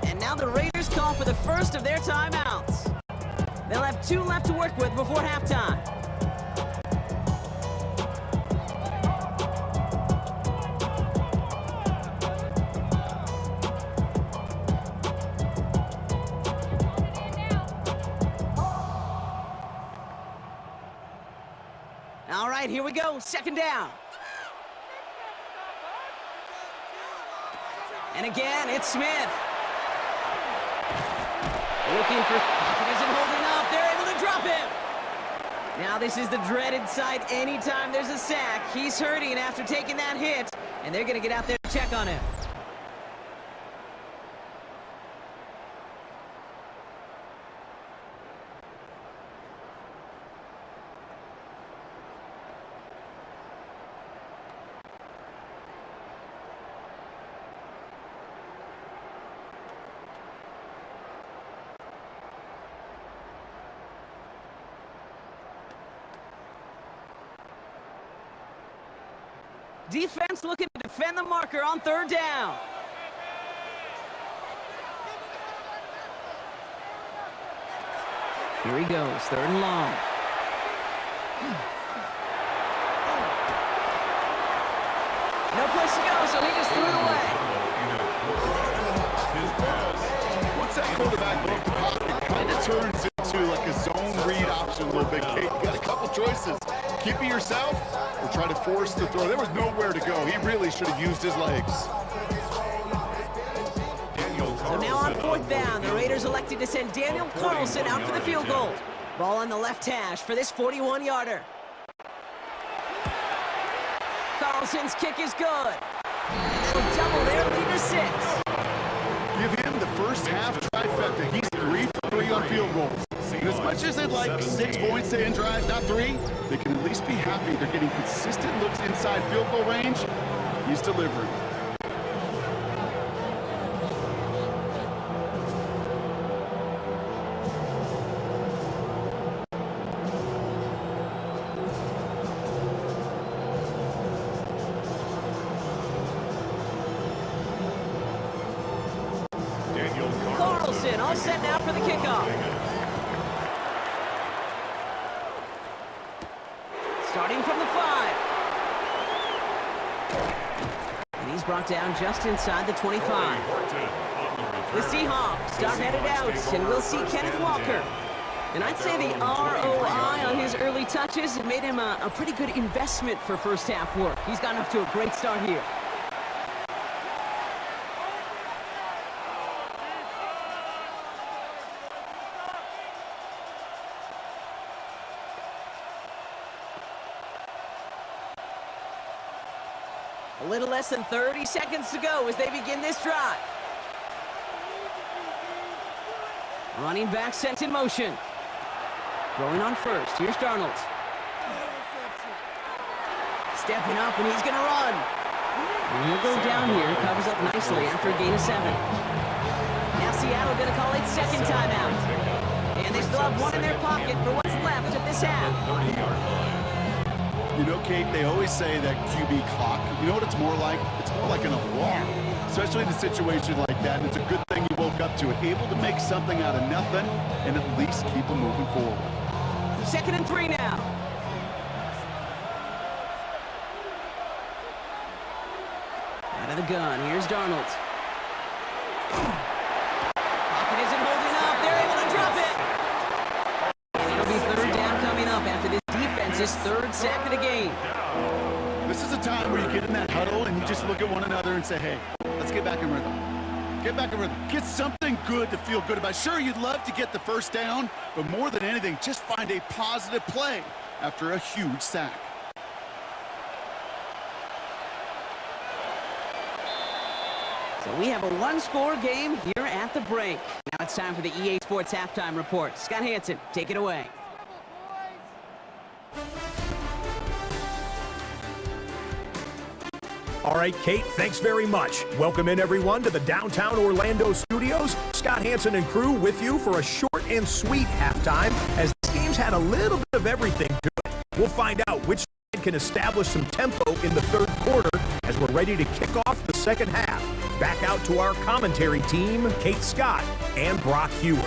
And now the Raiders call for the first of their timeouts. They'll have 2 left to work with before halftime. right, here we go. Second down. And again, it's Smith. Looking for... Pocket isn't holding up. They're able to drop him. Now this is the dreaded sight anytime there's a sack. He's hurting after taking that hit, and they're going to get out there to check on him. Defense looking to defend the marker on third down. Here he goes, third and long. No place to go, so he just threw it away. Once that quarterback broke the pocket, it kind of turns into like a zone read option a little bit, Kate. You got a couple choices. Keep it yourself or try to force the throw. There was nowhere to go. He really should have used his legs. So now on fourth down, the Raiders elected to send Daniel Carlson out for the field goal. Ball on the left hash for this 41-yarder. Carlson's kick is good. And they'll double their lead to 6. Give him the first half trifecta. He's 3 for 3 on field goals. And as much as they'd like 6 points to end drives, not 3, they can at least be happy they're getting consistent looks inside field goal range. He's delivering. Carlson all set now for the kickoff. Starting from the 5. And he's brought down just inside the 25. The Seahawks are headed out, and we'll see Kenneth Walker. And I'd say the ROI on his early touches made him a pretty good investment for first half work. He's gotten off to a great start here. A little less than 30 seconds to go as they begin this drive. Running back sent in motion. Throwing on first. Here's Darnold. Stepping up, and he's going to run. And he'll go down here. Covers up nicely after a gain of 7. Now Seattle going to call it second timeout. And they still have one in their pocket for what's left of this half. You know, Kate, they always say that QB clock, you know what it's more like? It's more like an alarm, especially in a situation like that. And it's a good thing you woke up to it, able to make something out of nothing and at least keep them moving forward. 2nd and 3 now. Out of the gun, here's Darnold. Pocket isn't holding up, they're able to drop it. And it'll be third down coming up after this defense's 3rd sack of the game. This is a time where you get in that huddle and you just look at one another and say, hey, let's get back in rhythm. Get back in rhythm. Get something good to feel good about. Sure, you'd love to get the first down, but more than anything, just find a positive play after a huge sack. So we have a one-score game here at the break. Now it's time for the EA Sports Halftime Report. Scott Hansen, take it away. All right, Kate, thanks very much. Welcome in, everyone, to the downtown Orlando studios. Scott Hansen and crew with you for a short and sweet halftime, as this game's had a little bit of everything to it. We'll find out which side can establish some tempo in the 3rd quarter as we're ready to kick off the 2nd half. Back out to our commentary team, Kate Scott and Brock Hewer.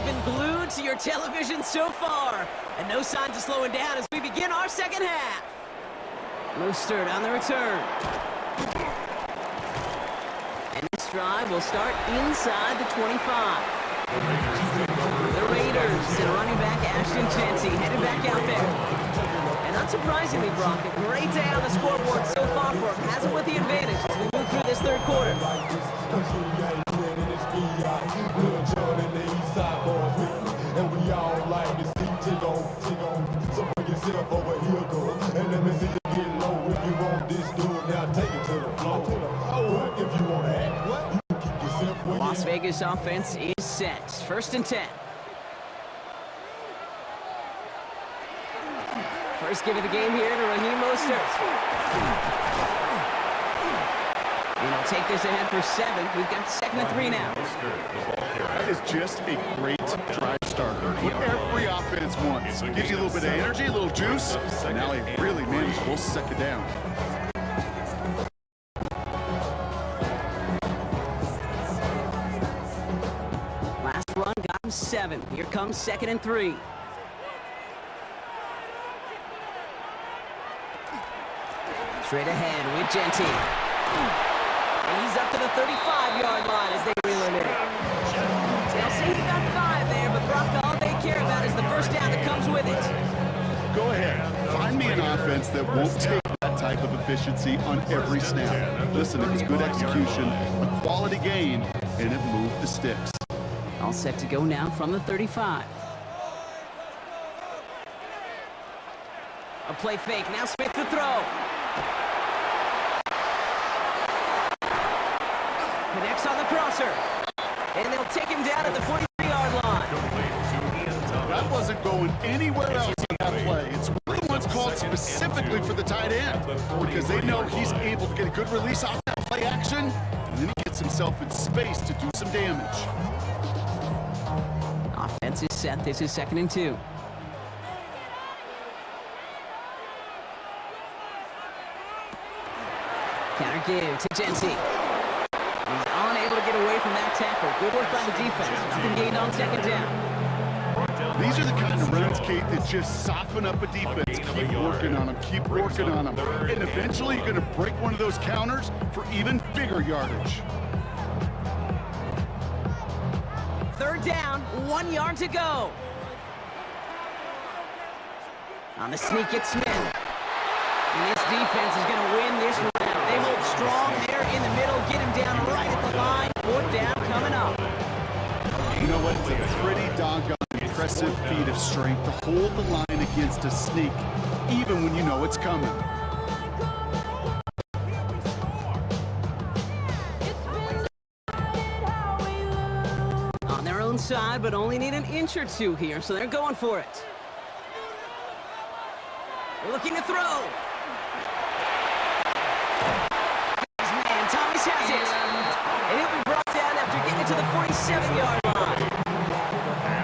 have been glued to your television so far, and no signs of slowing down as we begin our second half. Mostert on the return. And this drive will start inside the 25. The Raiders and running back Ashton Jeanty headed back out there. And unsurprisingly, Brock, a great day on the scoreboard so far for him. Has it with the advantage as we move through this third quarter. And we all like to see so bring yourself over here, go. And let me see you get low. If you want this, do it now. Take it to the floor. Oh, if you want to act, what? You keep yourself where Las Vegas offense is set. 1st and 10. First give of the game here to Raheem Mostert. And he'll take this ahead for 7. We've got 2nd and 3 now. That is just a great drive starter. What every offense wants. Gives you a little bit of energy, a little juice. And now a really manageable 2nd down. Last run got him 7. Here comes 2nd and 3. Straight ahead with Jeanty. And he's up to the 35-yard line as they reel him in. They'll say he got 5 there, but Brock, all they care about is the first down that comes with it. Go ahead. Find me an offense that won't take that type of efficiency on every snap. Listen, it was good execution, a quality game, and it moved the sticks. All set to go now from the 35. A play fake. Now Smith to throw. Connects on the crosser. And they'll take him down at the 43-yard line. That wasn't going anywhere else on that play. It's one of the ones called specifically for the tight end because they know he's able to get a good release off that play action, and then he gets himself in space to do some damage. Offense is set. This is 2nd and 2. Counter give to Jeanty. He's unable to get away from that tackle. Good work by the defense. Nothing gained on 2nd down. These are the kind of runs, Kate, that just soften up a defense. Keep working on them. Keep working on them. And eventually you're going to break one of those counters for even bigger yardage. 3rd down, 1 yard to go. On the sneak, it's Smith. And this defense is going to win this round. They hold strong there in the middle, get him down right at the line. 4th down coming up. You know what? It's a pretty doggone impressive feat of strength to hold the line against a sneak, even when you know it's coming. On their own side, but only need an inch or 2 here, so they're going for it. Looking to throw. His man, Thomas has it. And he'll be brought down after getting it to the 47-yard line.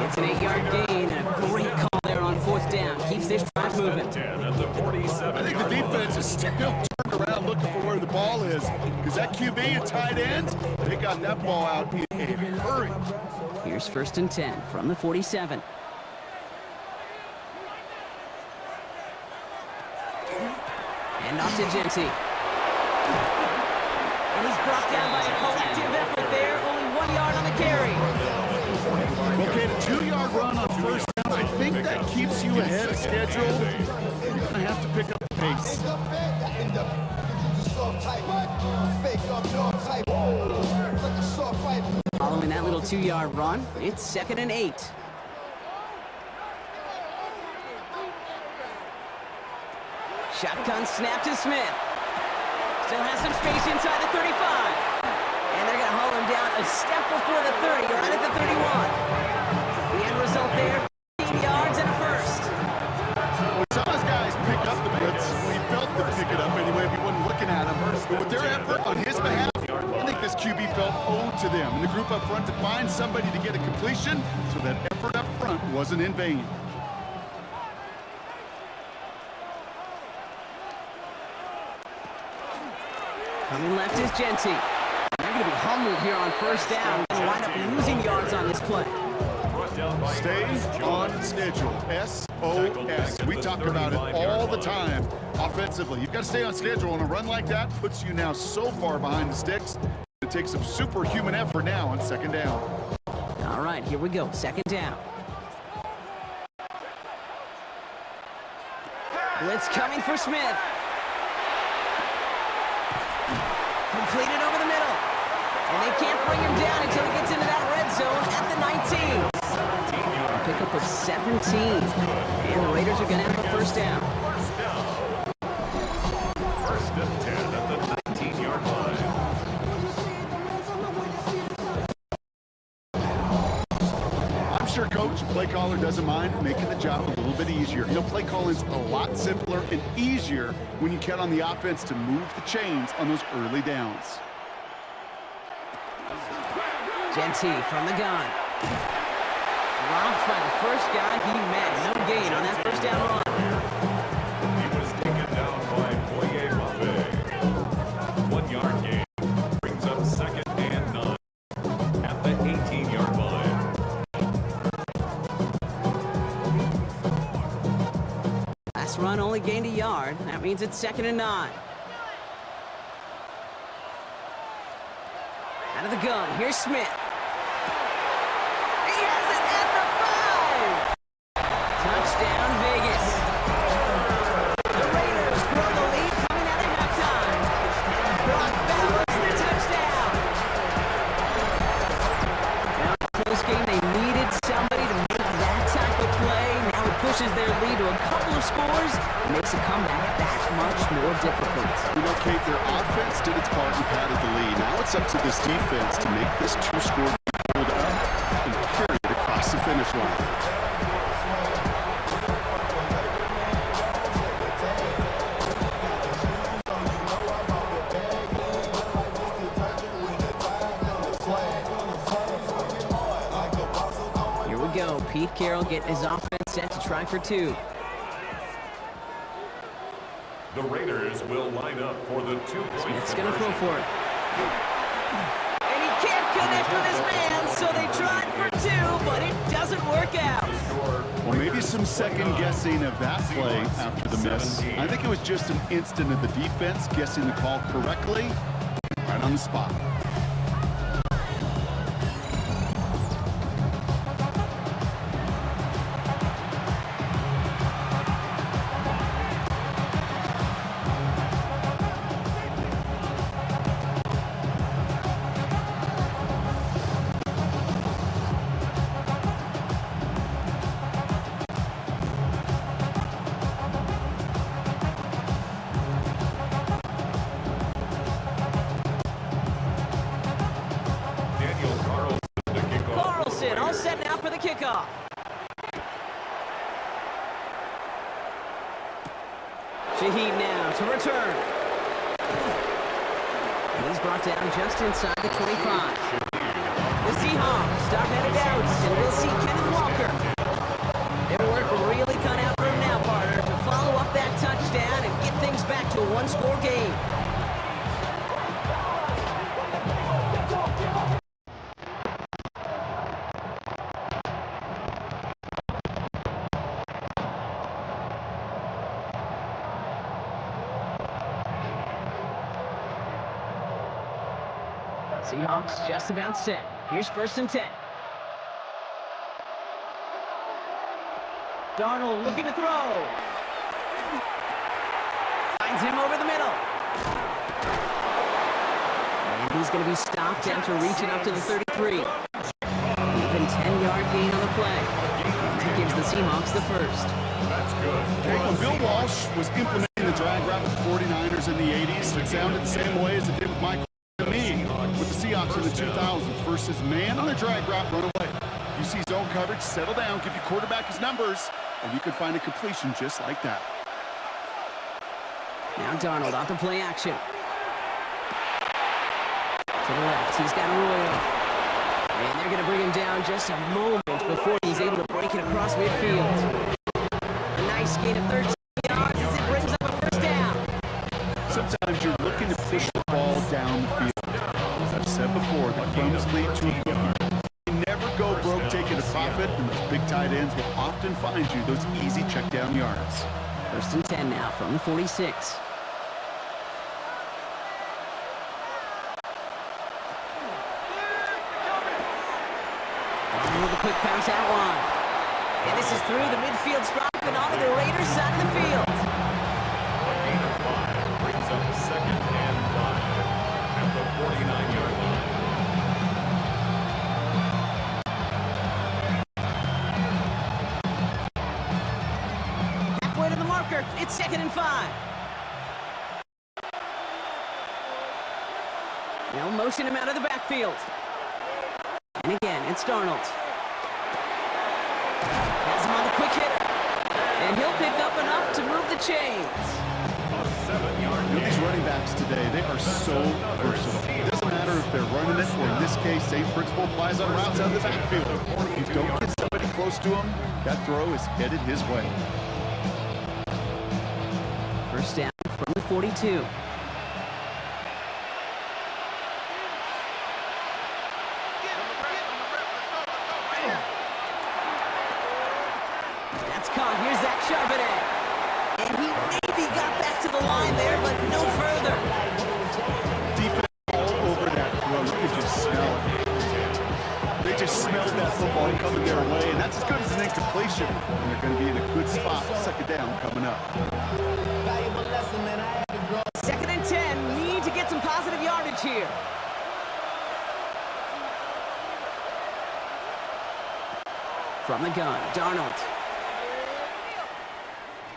It's an 8-yard gain and a great call there on 4th down. Keeps this drive moving. I think the defense is still turned around looking for where the ball is because that QB and tight end, they got that ball out in a hurry. Here's 1st and 10 from the 47. And off to Jeanty. And he's brought down by a collective effort there. Only 1 yard on the carry. Okay, the 2-yard run on 1st down, I think that keeps you ahead of schedule. You're going to have to pick up the pace. Following that little 2-yard run, it's 2nd and 8. Shotgun snap to Smith. Still has some space inside the 35. And they're going to haul him down a step before the 30, right at the 31. The end result there, 15 yards and a first. Well, some of those guys pick up the blitz. Well, he felt to pick it up anyway if he wasn't looking at him. But with their effort on his behalf, I think this QB felt owed to them. And the group up front to find somebody to get a completion, so that effort up front wasn't in vain. Coming left is Jeanty. They're going to be humbled here on 1st down. Going to wind up losing yards on this play. brought down by Stay on schedule. SOS. We talk about it all the time offensively. You've got to stay on schedule, and a run like that puts you now so far behind the sticks. It takes some superhuman effort now on second down. All right, here we go. Second down. Blitz coming for Smith. Completed over the middle. And they can't bring him down until he gets into that red zone at the 19. A pickup of 17. And the Raiders are going to have a first down. First and 10 at the 19-yard line. I'm sure Coach, play caller, doesn't mind making the job a little bit easier. You know, play calling's a lot simpler and easier when you count on the offense to move the chains on those early downs. Genty from the gun. Dropped by the first guy he met. No gain on that first down run. He was taken down by Boye Mafe. 1 yard gain. Brings up second and 9 at the 18-yard line. Last run only gained a yard. That means it's second and 9. Out of the gun, here's Smith. He has it at the 5! Touchdown, Vegas. The Raiders grow the lead coming out of halftime. Brock Bowers the touchdown. Now, in a close game, they needed somebody to make that type of play. Now it pushes their lead to a couple of scores and makes a comeback that much more difficult. You know, Kate, their offense did its part and padded the lead. Now it's up to this defense to make this two-score hold up and carry it across the finish line. Here we go. Pete Carroll getting his offense set to try for 2. The Raiders will line up for the 2-point Smith's going to throw for it. And he can't connect with his man, so they tried for 2, but it doesn't work out. Well, maybe some second guessing of that play after the miss. I think it was just an instant of the defense guessing the call correctly right on the spot. All set now for the kickoff. Shaheed now to return. And he's brought down just inside the 25. The Seahawks start headed out, and we'll see Kenneth Walker. Their work really cut out for him now, partner, to follow up that touchdown and get things back to a one-score game. Seahawks just about set. Here's first and 10. Darnold looking to throw. Finds him over the middle. And he's going to be stopped after reaching up to the 33. Even 10-yard gain on the play. And that gives the Seahawks the first. That's good. Okay, when Bill Walsh was implementing the drag route with the 49ers in the 80s, it sounded the same way as it did with Michael Me with the Seahawks in the 2000s versus man on a drag route, run away. You see zone coverage, settle down, give your quarterback his numbers, and you can find a completion just like that. Now Darnold out the play action. To the left, he's got Royal. And they're going to bring him down just a moment before he's able to break it across midfield. A nice gain of 13 yards as it brings up a first down. Sometimes you're looking to push the ball down the field. As I've said before, the crumbs lead to a cookie. You never go broke taking a profit it, and those big tight ends will often find you those easy check down yards. 1st and 10 now from the 46. With a quick pass out wide. And this is through the midfield stripe and onto the Raiders side of the field. A gain of 5 brings up 2nd and 5 at the 49-yard line. Halfway to the marker. It's 2nd and 5. They'll motion him out of the backfield. And again, it's Darnold. Has him on the quick hitter. And he'll pick up enough to move the chains. A 7-yard gain. These running backs today, they are so versatile. It doesn't matter if they're running it, or in this case, same principle applies on routes out of the backfield. If you don't get somebody close to him, that throw is headed his way. 1st down from the 42. Here's Zach Charbonnet. And he maybe got back to the line there, but no further. Defense all over that throw. You can just smell it. They just smelled that football coming their way, and that's as good as an incompletion. And they're going to be in a good spot. 2nd down coming up. 2nd and 10. Need to get some positive yardage here. From the gun, Darnold.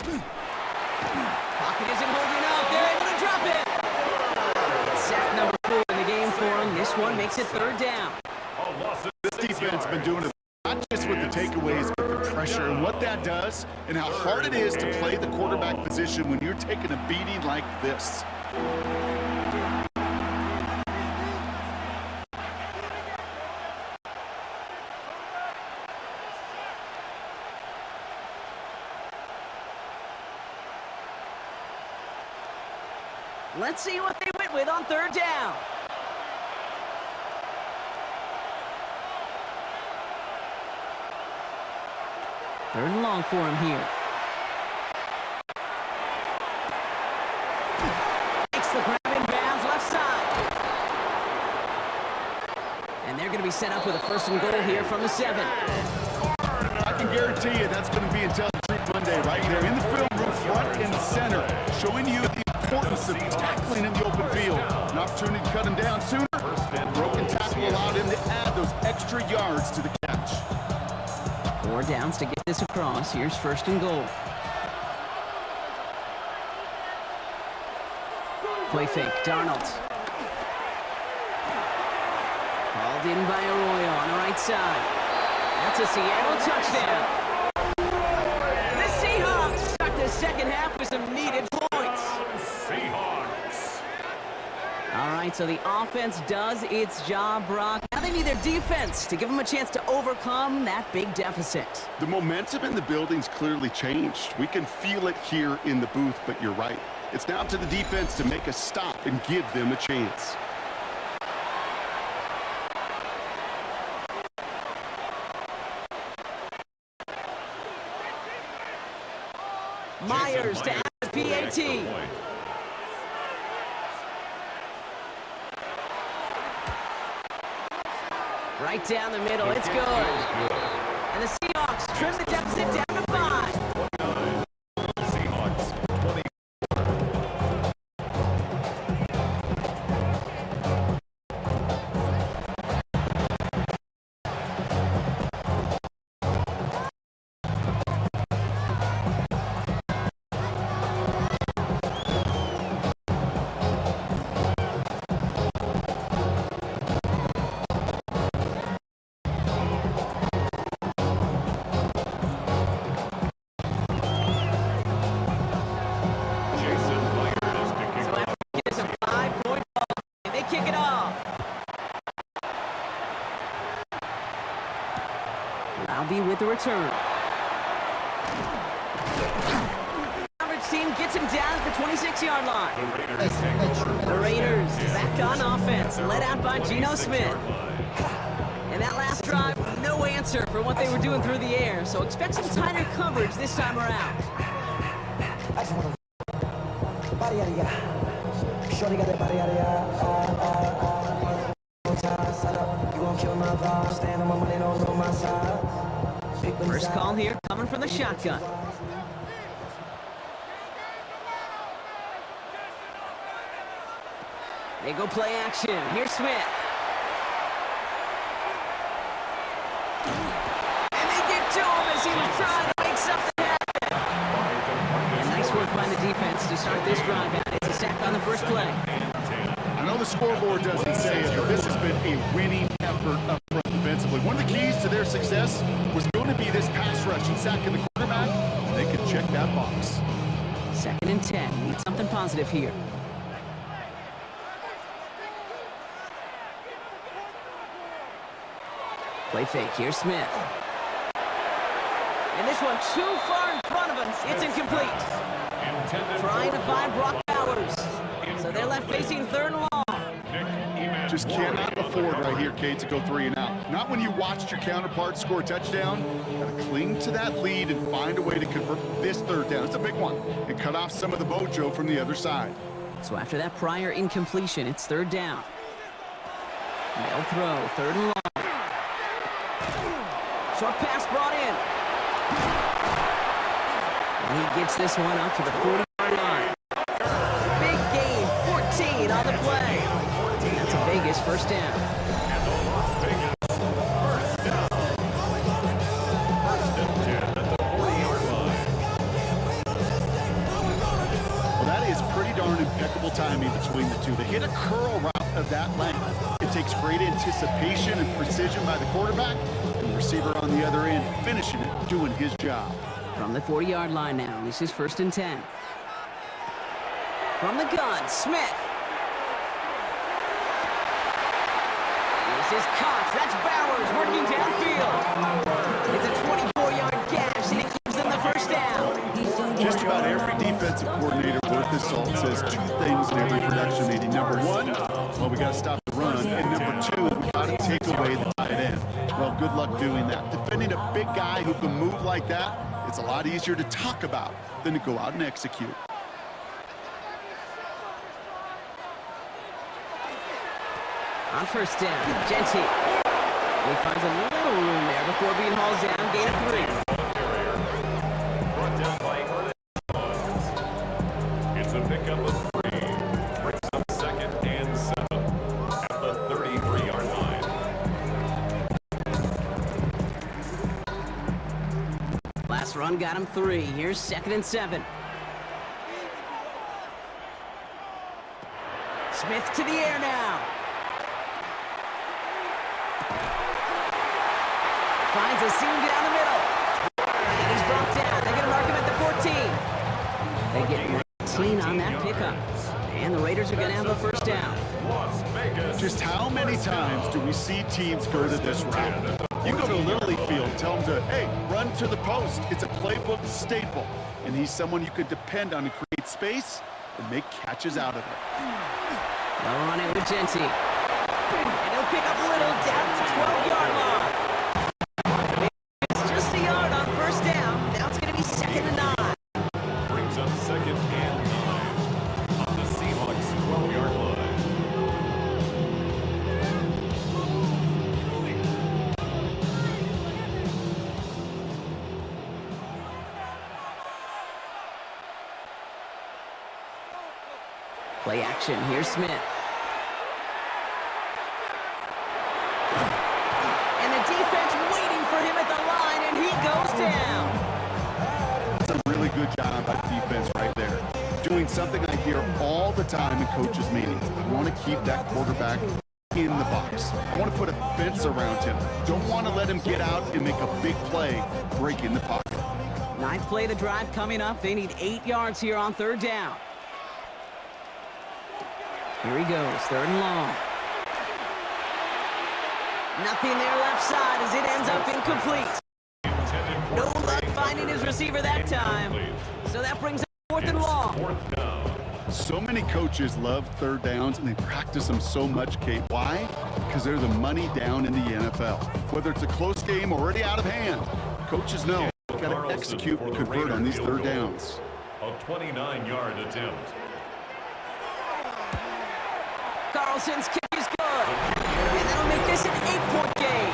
Pocket isn't holding up. They're able to drop it. It's sack number 4 in the game for him. This one makes it 3rd down. This defense has been doing it not just with the takeaways, but the pressure and what that does and how hard it is to play the quarterback position when you're taking a beating like this. Let's see what they went with on 3rd down. Third and long for him here. Makes the grab in bounds left side. And they're going to be set up with a 1st and goal here from the 7. I can guarantee you that's going to be until Truth Monday right there in the film room, front and center, showing you the importance of tackling in the open field. An opportunity to cut him down sooner. Broken tackle allowed him to add those extra yards to the catch. 4 downs to get this across. Here's 1st and goal. Play fake, Darnold. Hauled in by Arroyo on the right side. That's a Seattle touchdown. The Seahawks start the 2nd half with some needed points. Seahawks. All right, so the offense does its job, Brock. Now they need their defense to give them a chance to overcome that big deficit. The momentum in the building's clearly changed. We can feel it here in the booth, but you're right. It's now to the defense to make a stop and give them a chance. Myers to add the PAT. Right down the middle, it's good. And the Seahawks trim the deficit down to 5. Seahawks 20. I'll be with the return. Average team gets him down at the 26-yard line. The Raiders back on offense, led out by Geno Smith. And that last drive, no answer. answer for what they were doing through the air, so expect some tighter coverage this time around. I just want to body out of ya. Shorty got that body out of ya. You gon' kill my vibe. Stand on my money, don't go my side. First call here coming from the shotgun. They go play action. Here's Smith. And they get to him as he was trying to make something happen. And nice work by the defense to start this drive out. It's a sack on the first play. I know the scoreboard doesn't say it, but this has been a winning effort up front defensively. One of the keys to their success was going to be this pass rush and sacking the quarterback. They could check that box. 2nd and 10. Need something positive here. Play fake. Here's Smith. And this one too far in front of him. It's incomplete. Trying to find Brock Bowers. So they're left facing 3rd and long. Just cannot afford right here, Kate, to go 3 and out. Not when you watched your counterpart score a touchdown. Got to cling to that lead and find a way to convert this 3rd down. It's a big one. And cut off some of the mojo from the other side. So after that prior incompletion, it's 3rd down. They'll throw. 3rd and long. Short pass brought in. And he gets this one up to the 40-yard line. Big gain, 14 on the play. And that's a Vegas 1st down. And the Las Vegas 1st down. 1st and 10 at the 40-yard line. Well, that is pretty darn impeccable timing between the two. They hit a curl route of that length. It takes great anticipation and precision by the quarterback. Receiver on the other end, finishing it, doing his job. From the 40-yard line now, this is 1st and 10. From the gun, Smith. This is Cox. That's Bowers working downfield. It's a 24-yard gash, and it gives them the 1st down. Just about every defensive coordinator worth his salt says 2 things in every production meeting. Number 1, well, we got to stop the run. And number 2, we got to take away the tight end. Well, good luck doing that. Defending a big guy who can move like that, it's a lot easier to talk about than to go out and execute. On 1st down, Genty. He finds a little room there before being hauled down. Gain of 3. Brought down by it's a pickup of 3. Brings up 2nd and 7 at the 33-yard line. Last run got him 3. Here's 2nd and 7. Smith to the air now. Finds a seam down the middle. And he's brought down. They're going to mark him at the 14. They get 19 on that pickup. And the Raiders are going to have a 1st down. Las Vegas. Just how many times do we see teams go to this route? You go to a Little League field, tell them to, hey, run to the post. It's a playbook staple. And he's someone you could depend on to create space and make catches out of it. They'll run it with Genty. And he'll pick up Little down to the 12-yard line. It's just a yard on 1st down. Now it's going to be 2nd and 9. Brings up 2nd and 9 on the Seahawks 12-yard line. Play action. Here's Smith. And the defense waiting for him at the line, and he goes down. That's a really good job by defense right there. Doing something I hear all the time in coaches' meetings. I want to keep that quarterback in the box. I want to put a fence around him. Don't want to let him get out and make a big play, break in the pocket. 9th play of the drive coming up. They need 8 yards here on 3rd down. Here he goes, 3rd and long. Nothing there left side as it ends up incomplete. No luck finding his receiver that time. So that brings up 4th and long. 4th down. So many coaches love 3rd downs, and they practice them so much, Kate. Why? because they're the money down in the NFL. Whether it's a close game already out of hand, coaches know they've got to execute and convert on these third downs. A 29-yard attempt. Carlson's kick is good. And that'll make this an 8-point game.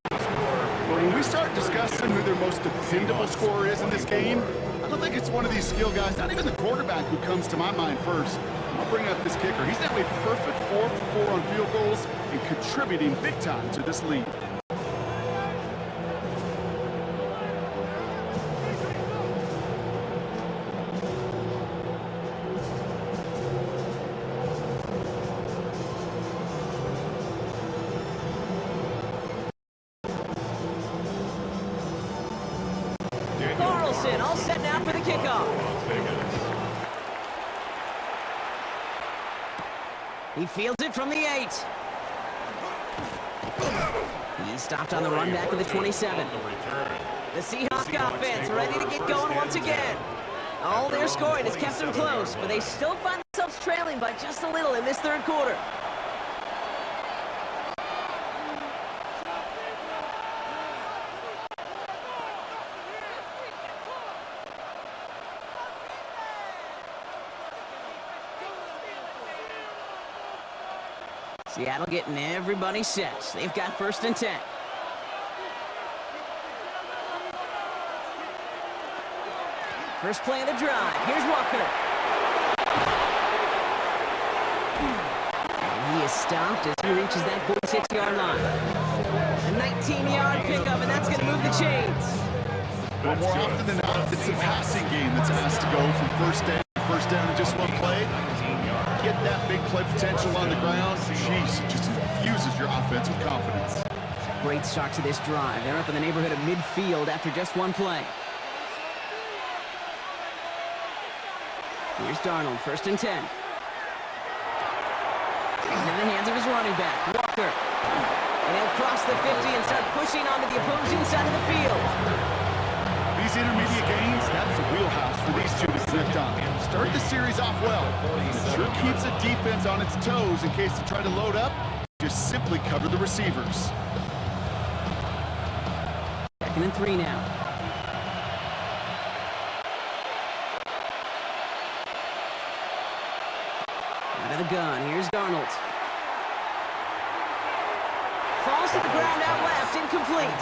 But when we start discussing who their most dependable scorer is in this game, I don't think it's one of these skill guys, not even the quarterback, who comes to my mind first. I'll bring up this kicker. He's now a perfect 4 for 4 on field goals and contributing big time to this lead. Carlson all set now for the kickoff. He fields it from the 8. He stopped on the run back of the 27. The Seahawks offense ready to get going once again. All their scoring has kept them close, but they still find themselves trailing by just a little in this third quarter. Seattle getting everybody set. They've got 1st and 10. First play of the drive. Here's Walker. And he is stopped as he reaches that 46-yard line. A 19-yard pickup, and that's going to move the chains. Well, more often than not, it's a passing game that's asked to go from first down in just one play. Get that big play potential on the ground. Jeez, it just infuses your offense with confidence. Great start to this drive. They're up in the neighborhood of midfield after just one play. Here's Darnold, 1st and 10. Into the hands of his running back, Walker. And he'll cross the 50 and start pushing onto the opposing side of the field. These intermediate gains, that's the wheelhouse for these two to connect on. Start the series off well. It sure keeps the defense on its toes in case they try to load up. Just simply cover the receivers. 2nd and 3 now. Out of the gun, here's Darnold. Falls to the ground out left, incomplete.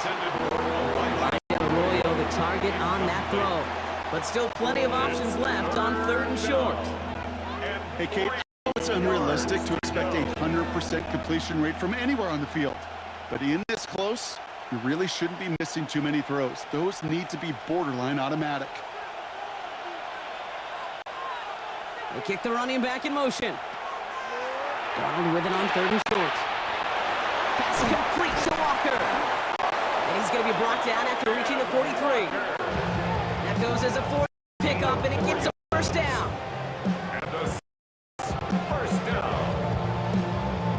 Arroyo the target on that throw. But still plenty of options left on 3rd and short. Hey, Kate, it's unrealistic to expect a 100% completion rate from anywhere on the field. But in this close, you really shouldn't be missing too many throws. Those need to be borderline automatic. They kick the running back in motion. Darnold with it on 3rd and short. Pass complete to Walker. And he's going to be brought down after reaching the 43. That goes as a 4th pickup, and it gets a 1st down. And the 1st down.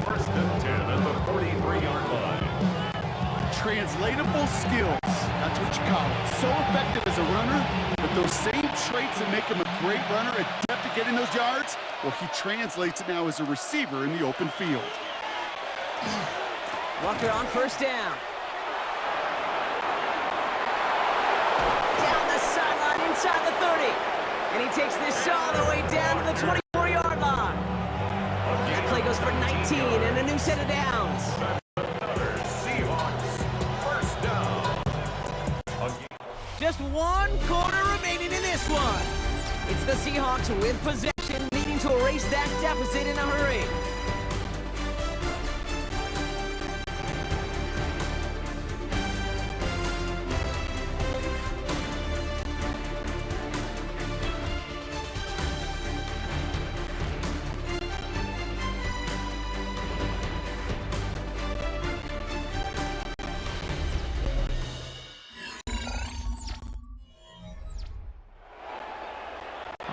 1st and 10 at the 43-yard line. Translatable skills, that's what you call it. So effective as a runner, but those same traits that make him a great runner, adept at getting those yards, well, he translates it now as a receiver in the open field. Walker on 1st down. Down the sideline inside the 30. And he takes this all the way down to the 24-yard line. That play goes for 19 and a new set of downs. Seahawks, 1st down. Just 1 quarter remaining in this one. It's the Seahawks with possession, needing to erase that deficit in a hurry.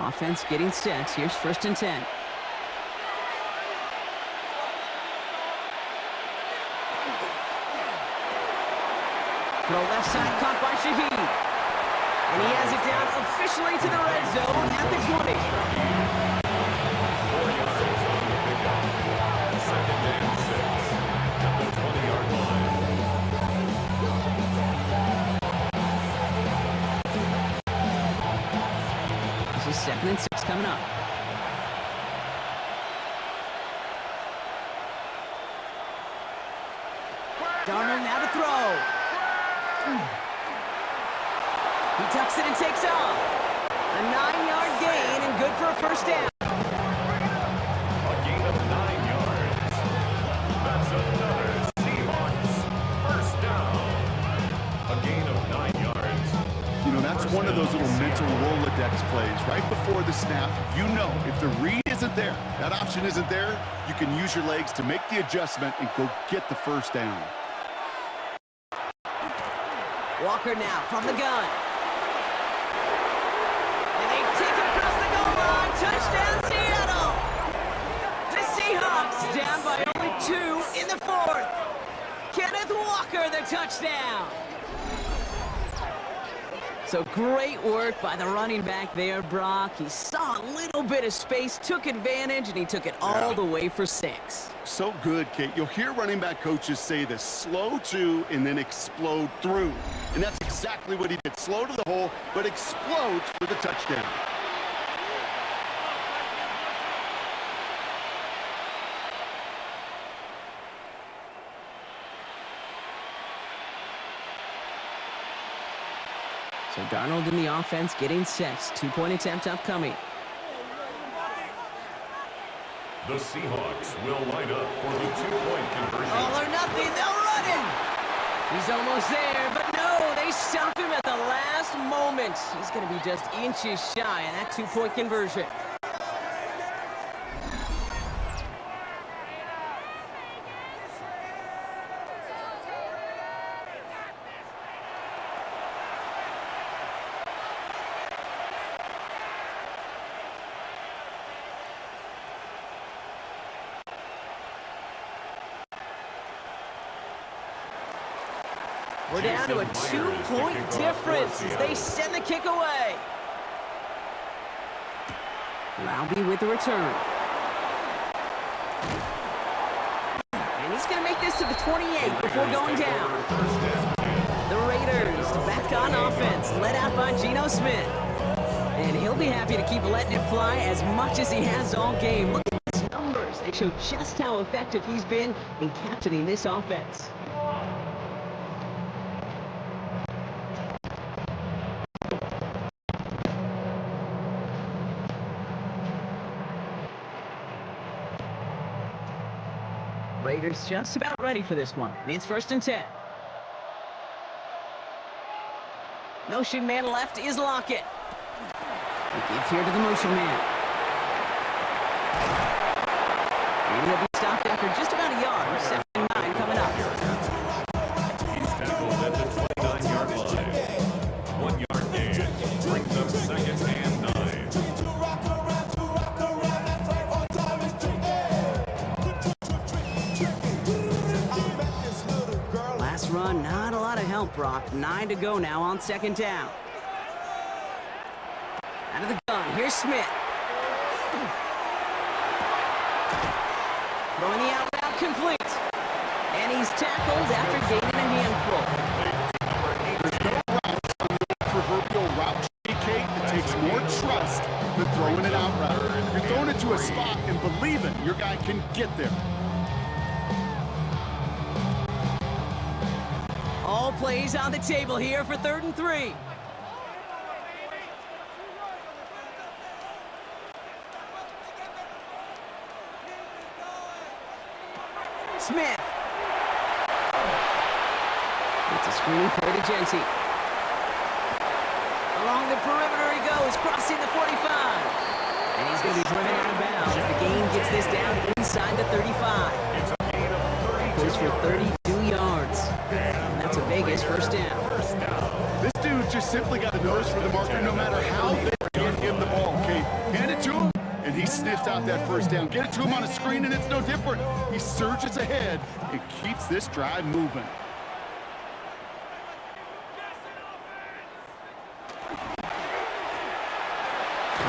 Offense getting set. Here's 1st and 10. Throw left side caught by Shaheed. And he has it down officially to the red zone at the 20. 4 yards on the pickup. 2nd and 6. and 6 coming up. Darnold now to throw. He tucks it and takes off. A 9-yard gain and good for a first down. A gain of 9 yards. That's another Seahawks first down. A gain of 9 yards. You know, that's one of those little mental Rolodex plays. Right before the snap, you know if the read isn't there, that option isn't there, you can use your legs to make the adjustment and go get the first down. Walker now from the gun. And they take it across the goal line. Touchdown, Seattle! The Seahawks down by only 2 in the 4th. Kenneth Walker, the touchdown. So great work by the running back there, Brock. He saw a little bit of space, took advantage, and he took it all the way for 6. So good, Kate. You'll hear running back coaches say this: slow to and then explode through. And that's exactly what he did. Slow to the hole, but explodes for the touchdown. So Darnold in the offense getting set. 2-point attempt upcoming. The Seahawks will line up for the 2-point conversion. All or nothing, they'll run him. He's almost there, but no, they stop him at the last moment. He's going to be just inches shy of that 2-point conversion. We're down to a 2-point difference as they send the kick away. Lowby with the return. And he's going to make this to the 28 before going down. The Raiders back on offense, led out by Geno Smith. And he'll be happy to keep letting it fly as much as he has all game. Look at his numbers. They show just how effective he's been in captaining this offense. Raiders just about ready for this one. It's 1st and 10. Motion man left is Lockett. They give here to the motion man. And he'll be stopped after just about a yard. 2nd and 9 coming up. He's tackled at the 29-yard line. 1-yard gain brings up 2nd and 9. Last run, not a lot of help, Brock. 9 to go now on 2nd down. Out of the gun, here's Smith. Throwing the out route complete. And he's tackled after gaining a handful. There's no routes on the proverbial route tree, Kate, that takes more trust than throwing an out route. You're throwing it to a spot and believing your guy can get there. All plays on the table here for 3rd and 3. Smith. It's a screen play to Genty. Along the perimeter he goes, crossing the 45. And he's going to be driven out of bounds. The gain gets this down inside the 35. It's a gain of 32 Goes for 32 yards. And that's a Vegas first down. This dude just simply got a nose for the marker no matter how they give him the ball, Kate. Hand it to him, and he sniffs out that first down. Get it to him on a screen, and it's no different. He surges ahead and keeps this drive moving.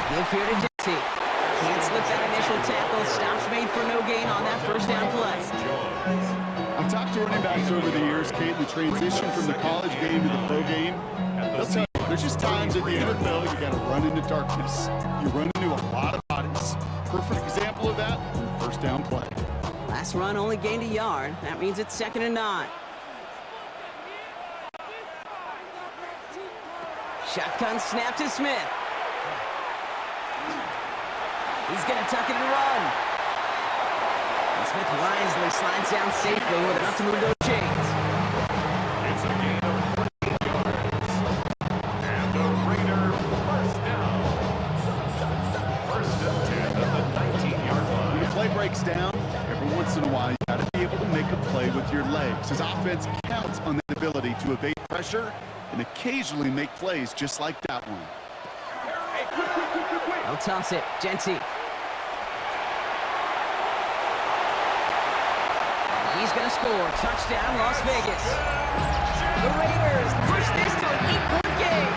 Give here to Genty. Can't slip that initial tackle. Stops made for no gain on that first down play. I've talked to running backs over the years, Kate, the transition from the college game to the pro game. They'll tell you, There's just times in the NFL you got to run into darkness. You run into a lot of bodies. Perfect example of that on the first down play. Last run only gained a yard. That means it's 2nd and 9. Shotgun snap to Smith. He's going to tuck it and run. And Smith wisely slides down safely with enough to move those chains. It's a gain of 14 yards. And the Raiders first down. First and 10 at the 19-yard line. When the play breaks down, every once in a while you got to be able to make a play with your legs. His offense counts on that ability to evade pressure and occasionally make plays just like that one. They'll toss it. Genty. He's going to score. Touchdown, Las Vegas. The Raiders push this to an 8-point game.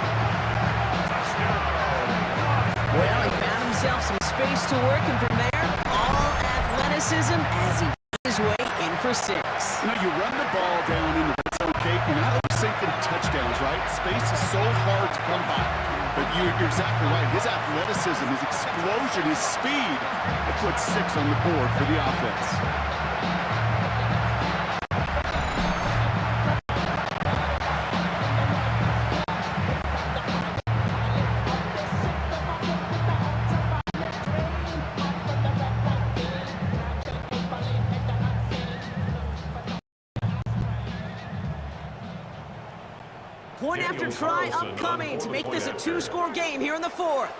Well, he found himself some space to work, and from there, all athleticism as he made his way in for 6. You know, you run the ball down in the red zone, Kate, you're not overthinking touchdowns, right? Space is so hard to come by. But you're exactly right. His athleticism, his explosion, his speed, it puts 6 on the board for the offense. Point after try upcoming to make this a 2-score game here in the 4th.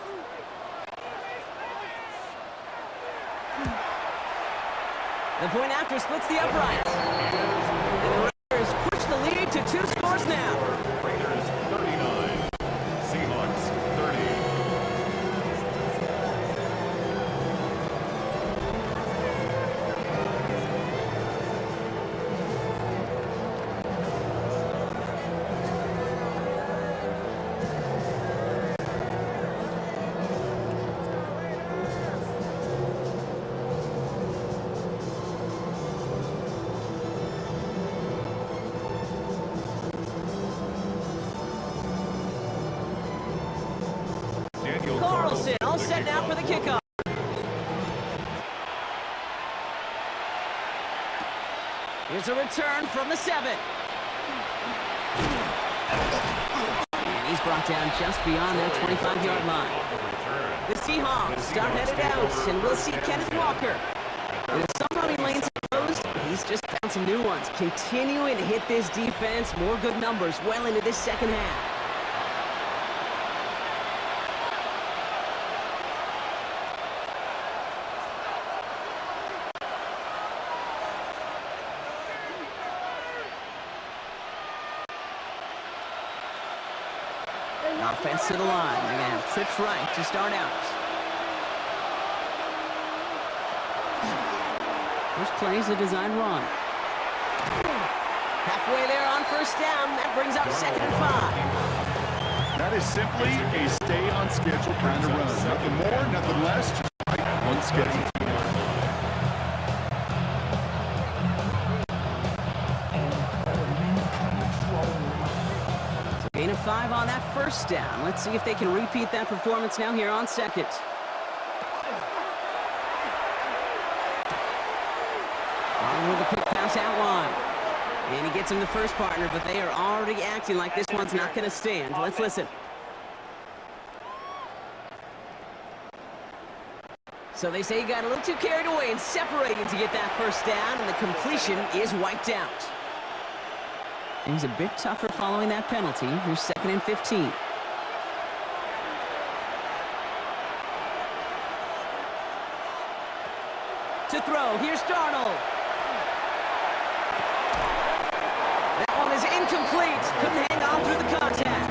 The point after splits the uprights. And the Raiders push the lead to 2 scores now. Raiders 39, Seahawks 30. Carlson all set now for the kickoff. Here's a return from the 7. And he's brought down just beyond their 25-yard line. The Seahawks start headed out, and we'll see Kenneth Walker. And if some running lanes are closed, he's just found some new ones. Continuing to hit this defense, more good numbers well into this second half. Offense to the line. Again, trips right to start out. First play's a design run. Halfway there on first down. That brings up 2nd and 5. That is simply a stay on schedule kind of run. Nothing more, nothing less, just right on schedule. Gain of 5 on that first down. Let's see if they can repeat that performance now here on 2nd. With a quick pass out wide. And he gets him the first partner, but they are already acting like this one's not going to stand. Let's listen. So they say he got a little too carried away and separated to get that first down, and the completion is wiped out. Things a bit tougher following that penalty. Here's 2nd and 15. To throw, here's Darnold. That one is incomplete. Couldn't hang on through the contact.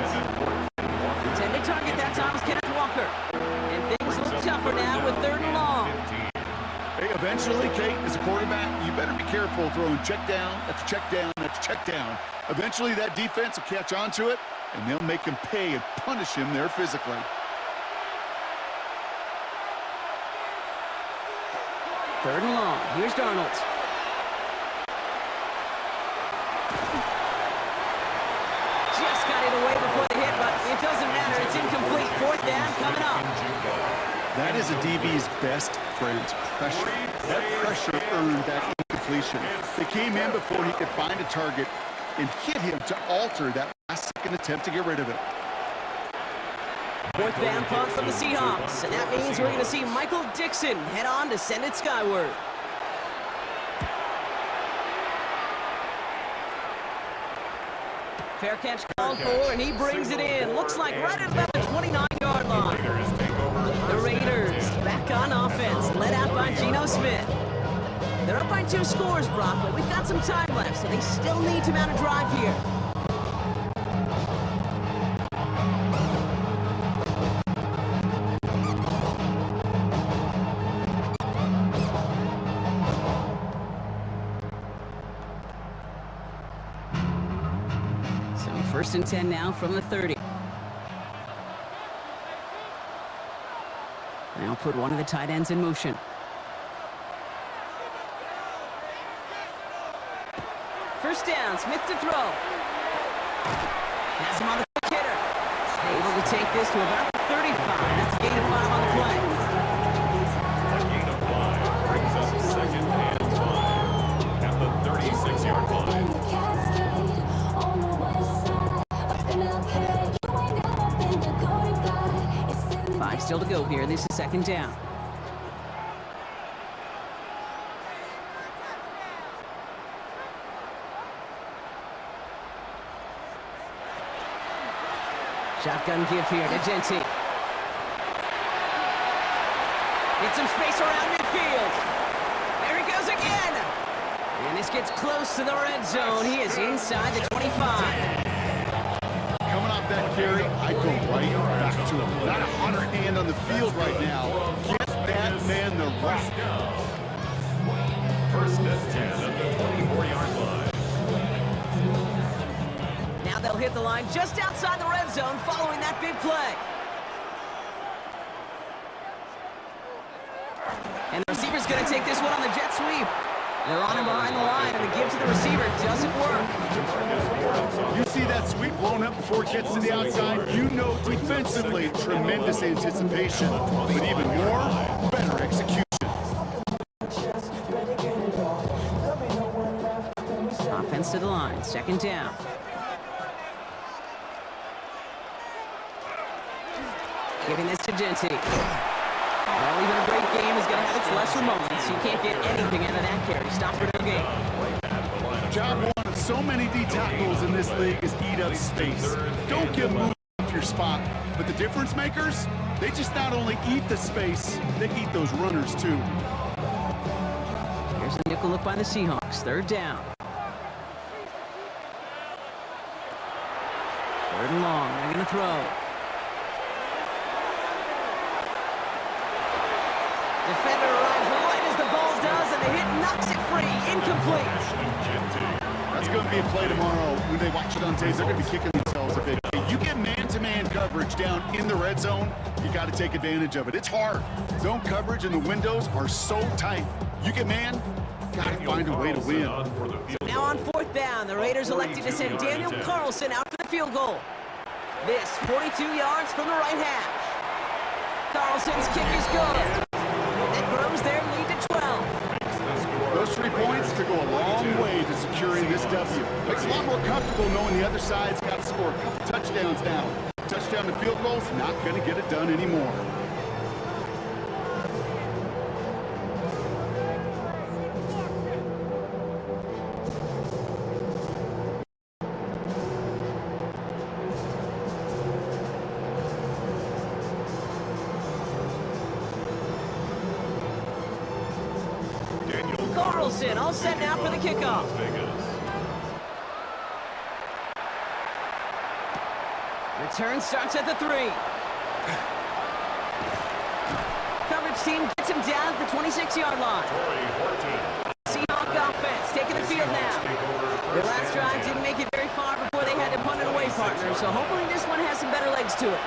Intended target that time was Kenneth Walker. And things look tougher now with 3rd and long. Hey, eventually, Kate, as a quarterback, you better be careful throwing check down after check down after check down. Eventually, that defense will catch on to it, and they'll make him pay and punish him there physically. Third and long. Here's Darnold. Just got it away before the hit, but it doesn't is a DB's best friend, pressure. That pressure earned that incompletion. They came in before he could find a target and hit him to alter that last-second attempt to get rid of it. Fourth down punt from the Seahawks, and that means we're going to see Michael Dixon head on to send it skyward. Fair catch called for, and he brings it in. Looks like right at about the 29-yard line. The Raiders back on offense, led out by Geno Smith. They're up by 2 scores, Brock, but we've got some time left, so they still need to mount a drive here. First and 10 now from the 30. Now put one of the tight ends in motion. First down, Smith to throw. Has him on the quick hitter. Able to take this to about the 35. That's a gain of 5 on the play. A gain of 5 brings up second and 5 at the 36-yard line. 5 still to go here. This is second down. Shotgun give here to Genty. Get some space around midfield. There he goes again. And this gets close to the red zone. He is inside the 25. Coming off that carry, I go right back to him. Not a hotter hand on the field right now. Get that man the rock. First and 10 at the 24-yard line. Now they'll hit the line just outside the red zone following that big play. And the receiver's going to take this one on the jet sweep. They're on him behind the line, and the give to the receiver doesn't work. You see that sweep blown up before it gets to the outside, you know defensively, tremendous anticipation, but even more, better execution. Offense to the line, second down. Giving this to Genty. Well, even a great game is going to have its lesser moments. You can't get anything out of that carry. Stop for no gain. Job one of so many D tackles in this league is eat up space. Don't get moved off your spot. But the difference makers, they just not only eat the space, they eat those runners too. Here's the nickel look by the Seahawks. Third down. Third and long. They're going to throw. Defender arrives right as the ball does, and the hit knocks it free. Incomplete. That's going to be a play tomorrow. When they watch it on tape, they're going to be kicking themselves a bit. You get man-to-man coverage down in the red zone, you got to take advantage of it. It's hard. Zone coverage and the windows are so tight. You get man, got to find a way to win. So now on fourth down, the Raiders elected to send Daniel Carlson out for the field goal. This 42 yards from the right hash. Carlson's kick is good. That grows their lead to 12. Those 3 points could go a long way to securing this W. Makes it a lot more comfortable knowing the other side's got to score a couple touchdowns now. Touchdown to field goals, not going to get it done anymore. Carlson all set now for the kickoff. Return starts at the 3. Coverage team gets him down at the 26-yard line. Seahawk offense taking the field now. Their last drive didn't make it very far before they had to punt it away, partner, so hopefully this one has some better legs to it.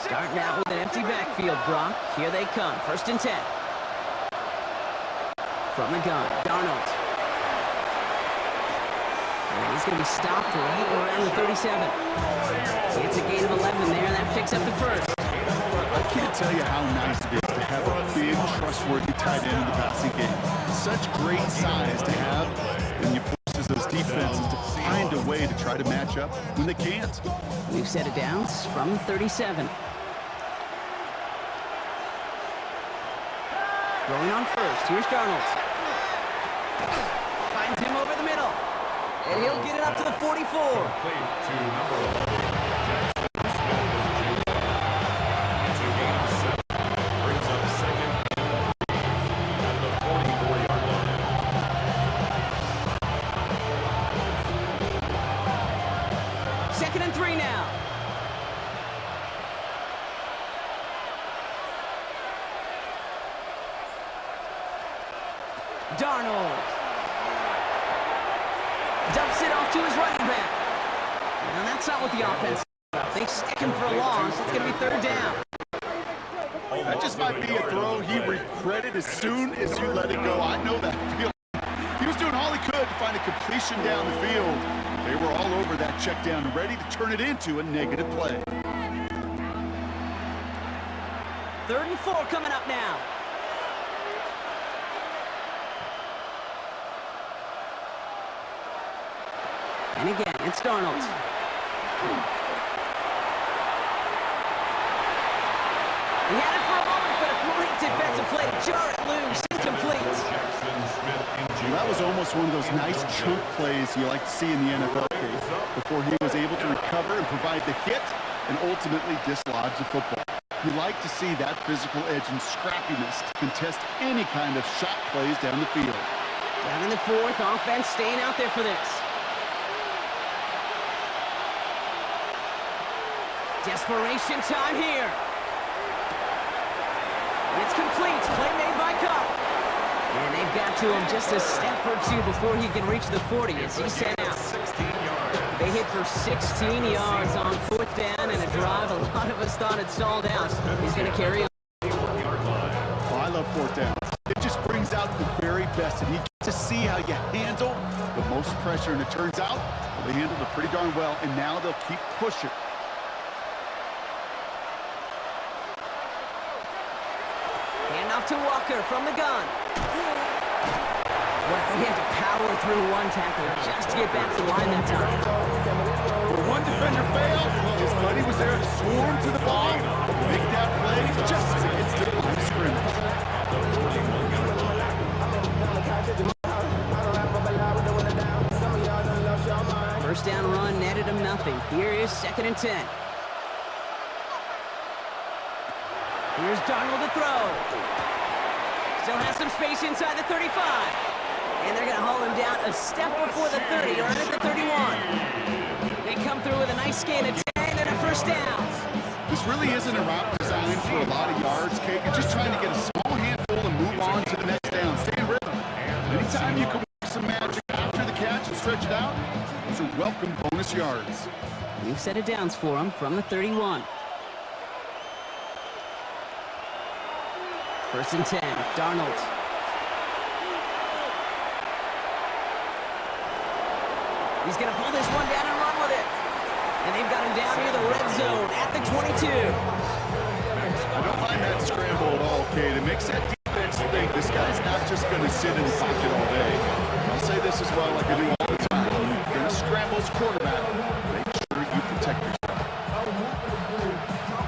Starting out with an empty backfield, Brock. Here they come. First and 10. From the gun, Darnold. And he's going to be stopped right around the 37. It's a gain of 11 there, and that picks up the first. I can't tell you how nice it is to have a big, trustworthy tight end in the passing game. Such great size to have, and it forces those defenses to find a way to try to match up when they can't. We've set it down from the 37. Rolling on first. Here's Darnold. Finds him over the middle. And he'll get it up to the 44. Complete to number 11. It's a gain of 7. Brings up second and 3 at the 44-yard line. Second and 3 now. Darnold. Dumps it off to his running back. Now that's not what the offense is about. They stick him for a loss. It's going to be third down. That just might be a throw he regretted as soon as you let it go. I know that feeling. He was doing all he could to find a completion down the field. They were all over that check down, ready to turn it into a negative play. Third and 4 coming up now. And again, it's Darnold. He had it for a moment, but a great defensive play to jar it loose. Incomplete. Well, that was almost one of those nice chunk plays you like to see in the NFL case before he was able to recover and provide the hit and ultimately dislodge the football. You like to see that physical edge and scrappiness to contest any kind of shot plays down the field. Down in the fourth, offense staying out there for this. Desperation time here. And it's complete. Play made by Cup. And they've got to him just a step or two before he can reach the 40 as he sent out. They hit for 16 yards on fourth down and a drive a lot of us thought had stalled out. He's going to carry on. Oh, I love fourth downs. It just brings out the very best, and you get to see how you handle the most pressure, and it turns out they handled it pretty darn well, and now they'll keep pushing. Off to Walker from the gun. Well, he had to power through one tackle just to get back to the line that time. When one defender failed, his buddy was there to swarm to the ball, make that play just as it gets to the line of scrimmage. First down run netted him nothing. Here is second and 10. Here's Darnold to throw. Still has some space inside the 35. And they're going to haul him down a step before the 30, or at the 31. They come through with a nice gain of 10 and a first down. This really isn't a route designed for a lot of yards, Kate. You're just trying to get a small handful and move on to the next down. Stay in rhythm. Anytime you can work some magic after the catch and stretch it out, those are welcome bonus yards. We've set it downs for him from the 31. First and 10, Darnold. He's going to pull this one down and run with it. And they've got him down near the red zone at the 22. I don't mind that scramble at all, Kate. It makes that defense think this guy's not just going to sit in the pocket all day. I'll say this as well, like I do all the time. You're going to scramble as quarterback. Make sure you protect yourself.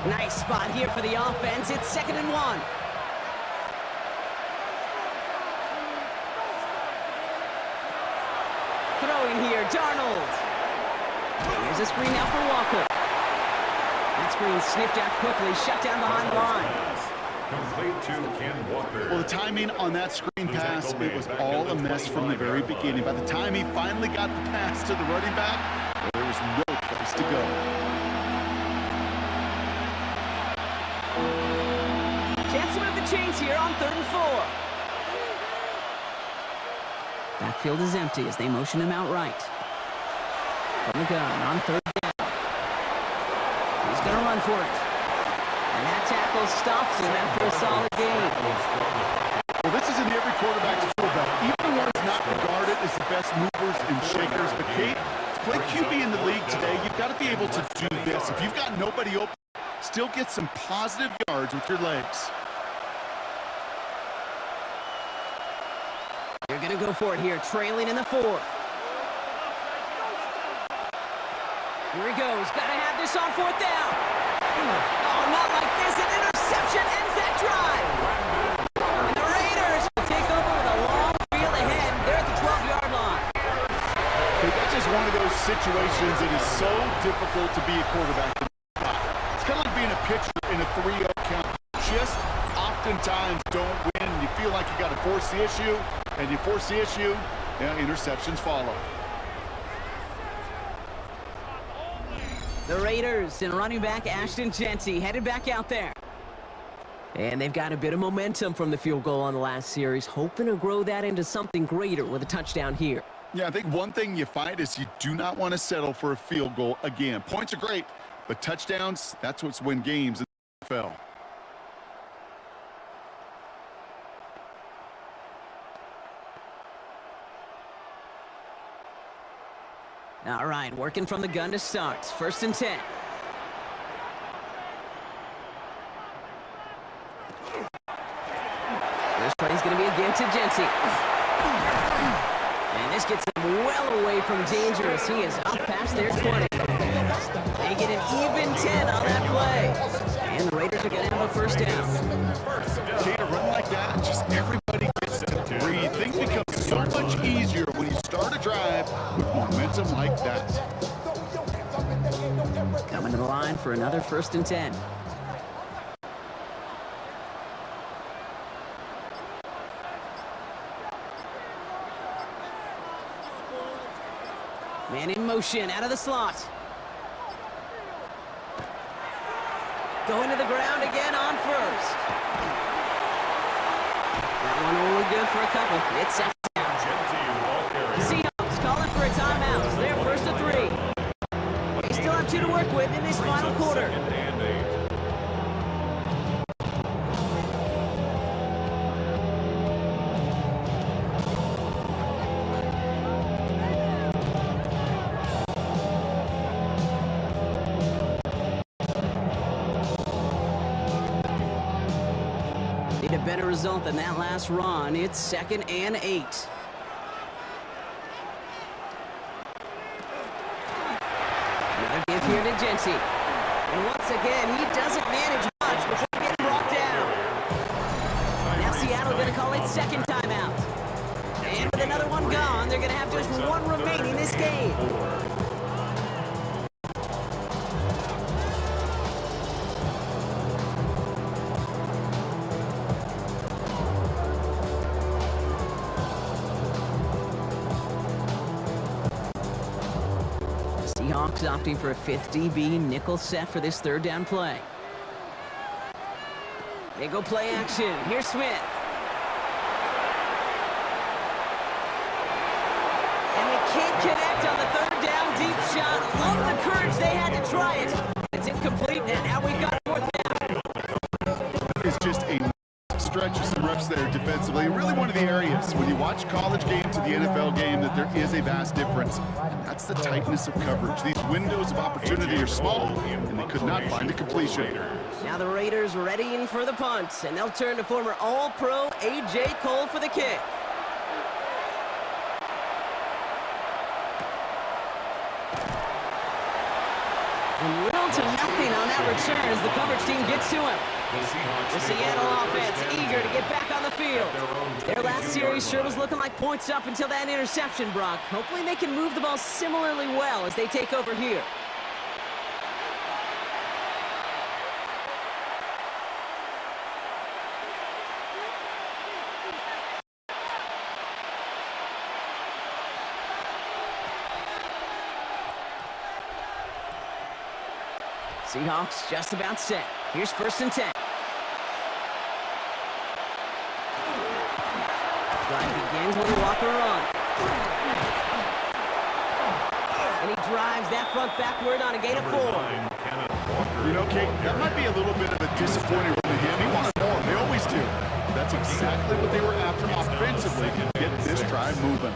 Nice spot here for the offense. It's second and 1. Throwing here, Darnold. Here's a screen now for Walker. That screen sniffed out quickly, shut down behind the line. Complete to Ken Walker. Well, the timing on that screen pass, it was all a mess from the very beginning. By the time he finally got the pass to the running back, there was no place to go. Chance to move the chains here on third and 4. Backfield is empty as they motion him out right. From the gun on third down. He's going to run for it. And that tackle stops him after a solid gain. Well, this isn't every quarterback's tool belt. to be able to do this. If you've got nobody open, still get some positive yards with your legs. They're going to go for it here, trailing in the fourth. Here he goes. Got to have this on fourth down. Oh, not like this. An interception ends that drive. And the Raiders will take over with a long field ahead. They're at the 12-yard line. Okay, that's just one of those situations that is so difficult to be a quarterback. It's kind of like being a pitcher in a 3-0 count. Just oftentimes don't win. You feel like you got to force the issue, and you force the issue, interceptions follow. The Raiders and running back Ashton Jeanty headed back out there. And they've got a bit of momentum from the field goal on the last series, hoping to grow that into something greater with a touchdown here. Yeah, I think one thing you find is you do not want to settle for a field goal again. Points are great, but touchdowns, that's what's win games in the NFL. All right, working from the gun to start. 1st and 10. This play's going to be again to Jeanty. And this gets him well away from danger as he is up past their 20. They get an even 10 on that play. And the Raiders are going to have a first down. Okay, a run like that, just everybody gets to breathe. Things become so much easier when you start a drive with momentum like that. Coming to the line for another 1st and 10. Man in motion, out of the slot. Going to the ground again on 1st. That one only good for a couple. It's second down. The Seahawks calling for a timeout. They're 1st and 3. They still have 2 to work with in this final quarter. Need a better result than that last run. It's 2nd and 8. Another give here to Jeanty. And once again, he doesn't manage much before getting brought down. Now Seattle going to call it 2nd timeout. And with another one gone, they're going to have just one remaining this game. Seahawks opting for a 5th DB nickel set for this 3rd down play. They go play action. Here's Smith. And they can't connect on the 3rd down deep shot. Love the courage they had to try it. It's incomplete, and now we've got 4th down. It's just a stretch of some reps there defensively. Really one of the areas when you watch college game to the NFL game that there is a vast difference. And that's the tightness of coverage. These windows of opportunity are small, and they could not find a completion. Now the Raiders readying for the punt, and they'll turn to former All-Pro A.J. Cole for the kick. And little to nothing on that return as the coverage team gets to him. The Seattle offense eager to get back on the field. Their last series sure was looking like points up until that interception, Brock. Hopefully they can move the ball similarly well as they take over here. Seahawks just about set. Here's 1st and 10. Drive begins with a Walker run. And he drives that front backward on a gain of 4. You know, Kate, that might be a little bit of a disappointing run to him. He wanted more. They always do. That's exactly what they were after offensively to get this drive moving.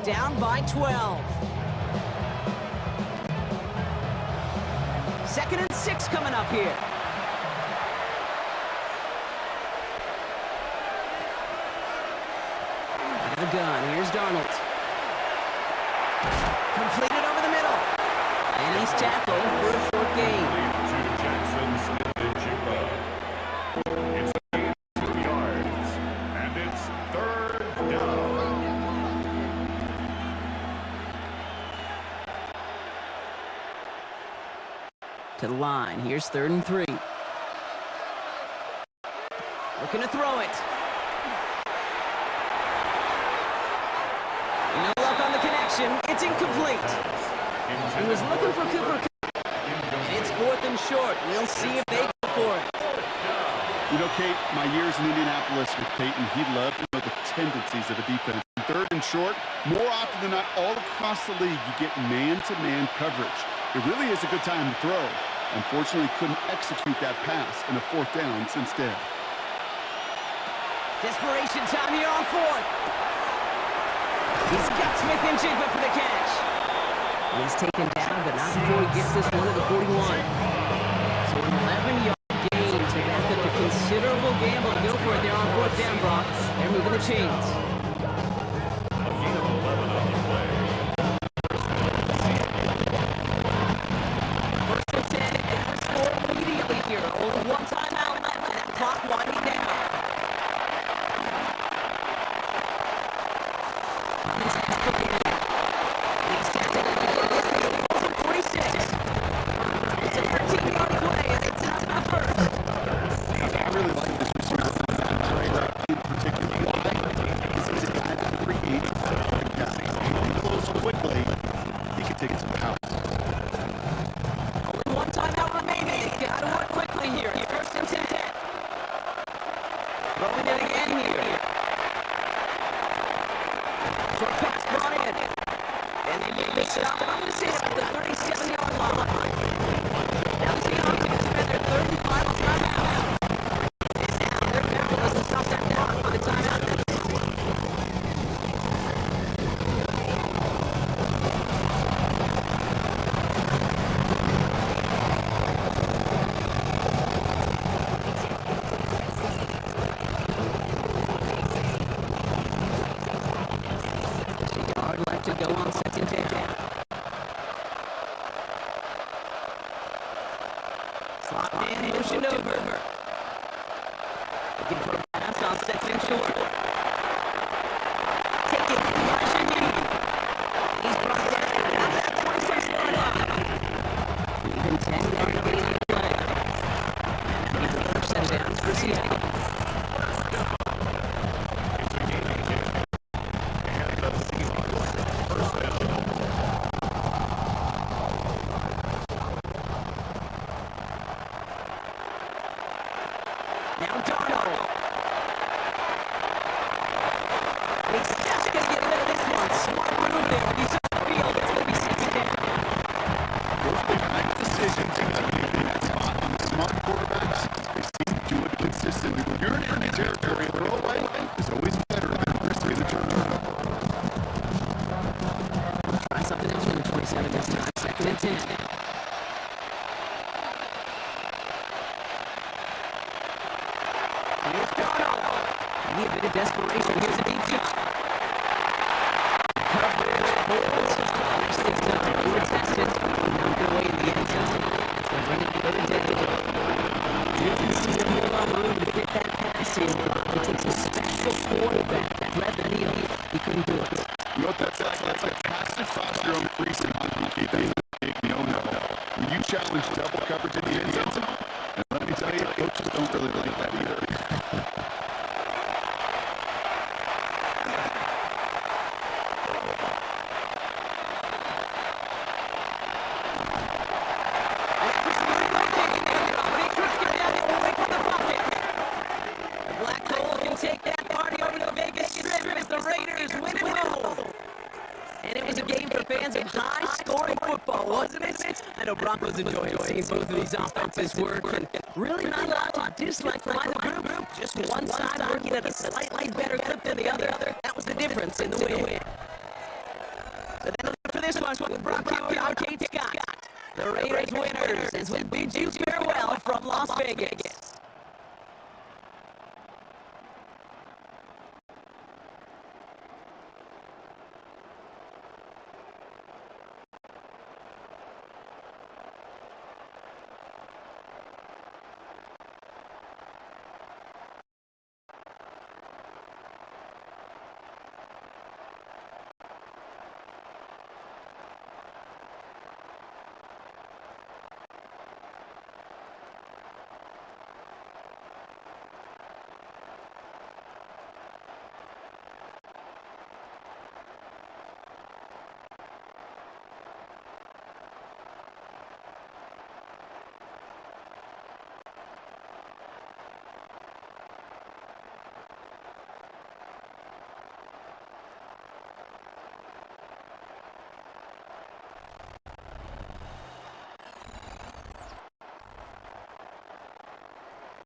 down by 12. 2nd and 6 coming up here. The gun. Here's Darnold. Completed over the middle. And he's tackled for a short gain. To Jackson Smith-Njigba. It's a gain of 2 yards. And it's 3rd down. To the line. Here's 3rd and 3. Looking to throw it. No luck on the connection. It's incomplete. He was looking for Cooper. And it's 4th and short. We'll see if they go for it. You know, Kate, my years in Indianapolis with Peyton, he loved to know the tendencies of a defense. 3rd and short, more often than not, all across the league, you get man-to-man coverage. It really is a good time to throw. Unfortunately, couldn't execute that pass in a 4th down instead. Desperation time here on 4th. He's got Smith-Njigba for the catch. And he's taken down, but not before he gets this one to the 41. So an 11-yard gain to back up the considerable gamble to go for it there on 4th down, Brock. They're moving the chains. A gain of 11 on the play. 1st and 10. Got to score immediately here. Only one timeout left, and that clock winding down. To go on 2nd down. Slot man motioned over. Looking for a pass on 2nd and short. Take it in rushing lead. He's brought down at that 26-yard line. Even 10-yard lead in play. And he's the first set of downs for Seattle. Desperation. Here's a deep shot. Coverage. Nicely done. We were tested. Knocked it away in the end zone. So bring it to 3rd down. Didn't see a whole lot of room to fit that pass in. It takes a special quarterback to thread the needle. He couldn't do it. You know what that's like? That's like passive foster on the crease in hockey. That's a big no-no. When you challenge double coverage in the end zone, and let me tell you, coaches don't really like that either. Broncos enjoying seeing both of these offenses work, and really not a lot to dislike from either group. Just one side working at a slightly better clip than the other. That was the difference in the win. So that'll do it for this one. We brought you our Kate Scott. The Raiders winners as we bid you farewell from Las Vegas.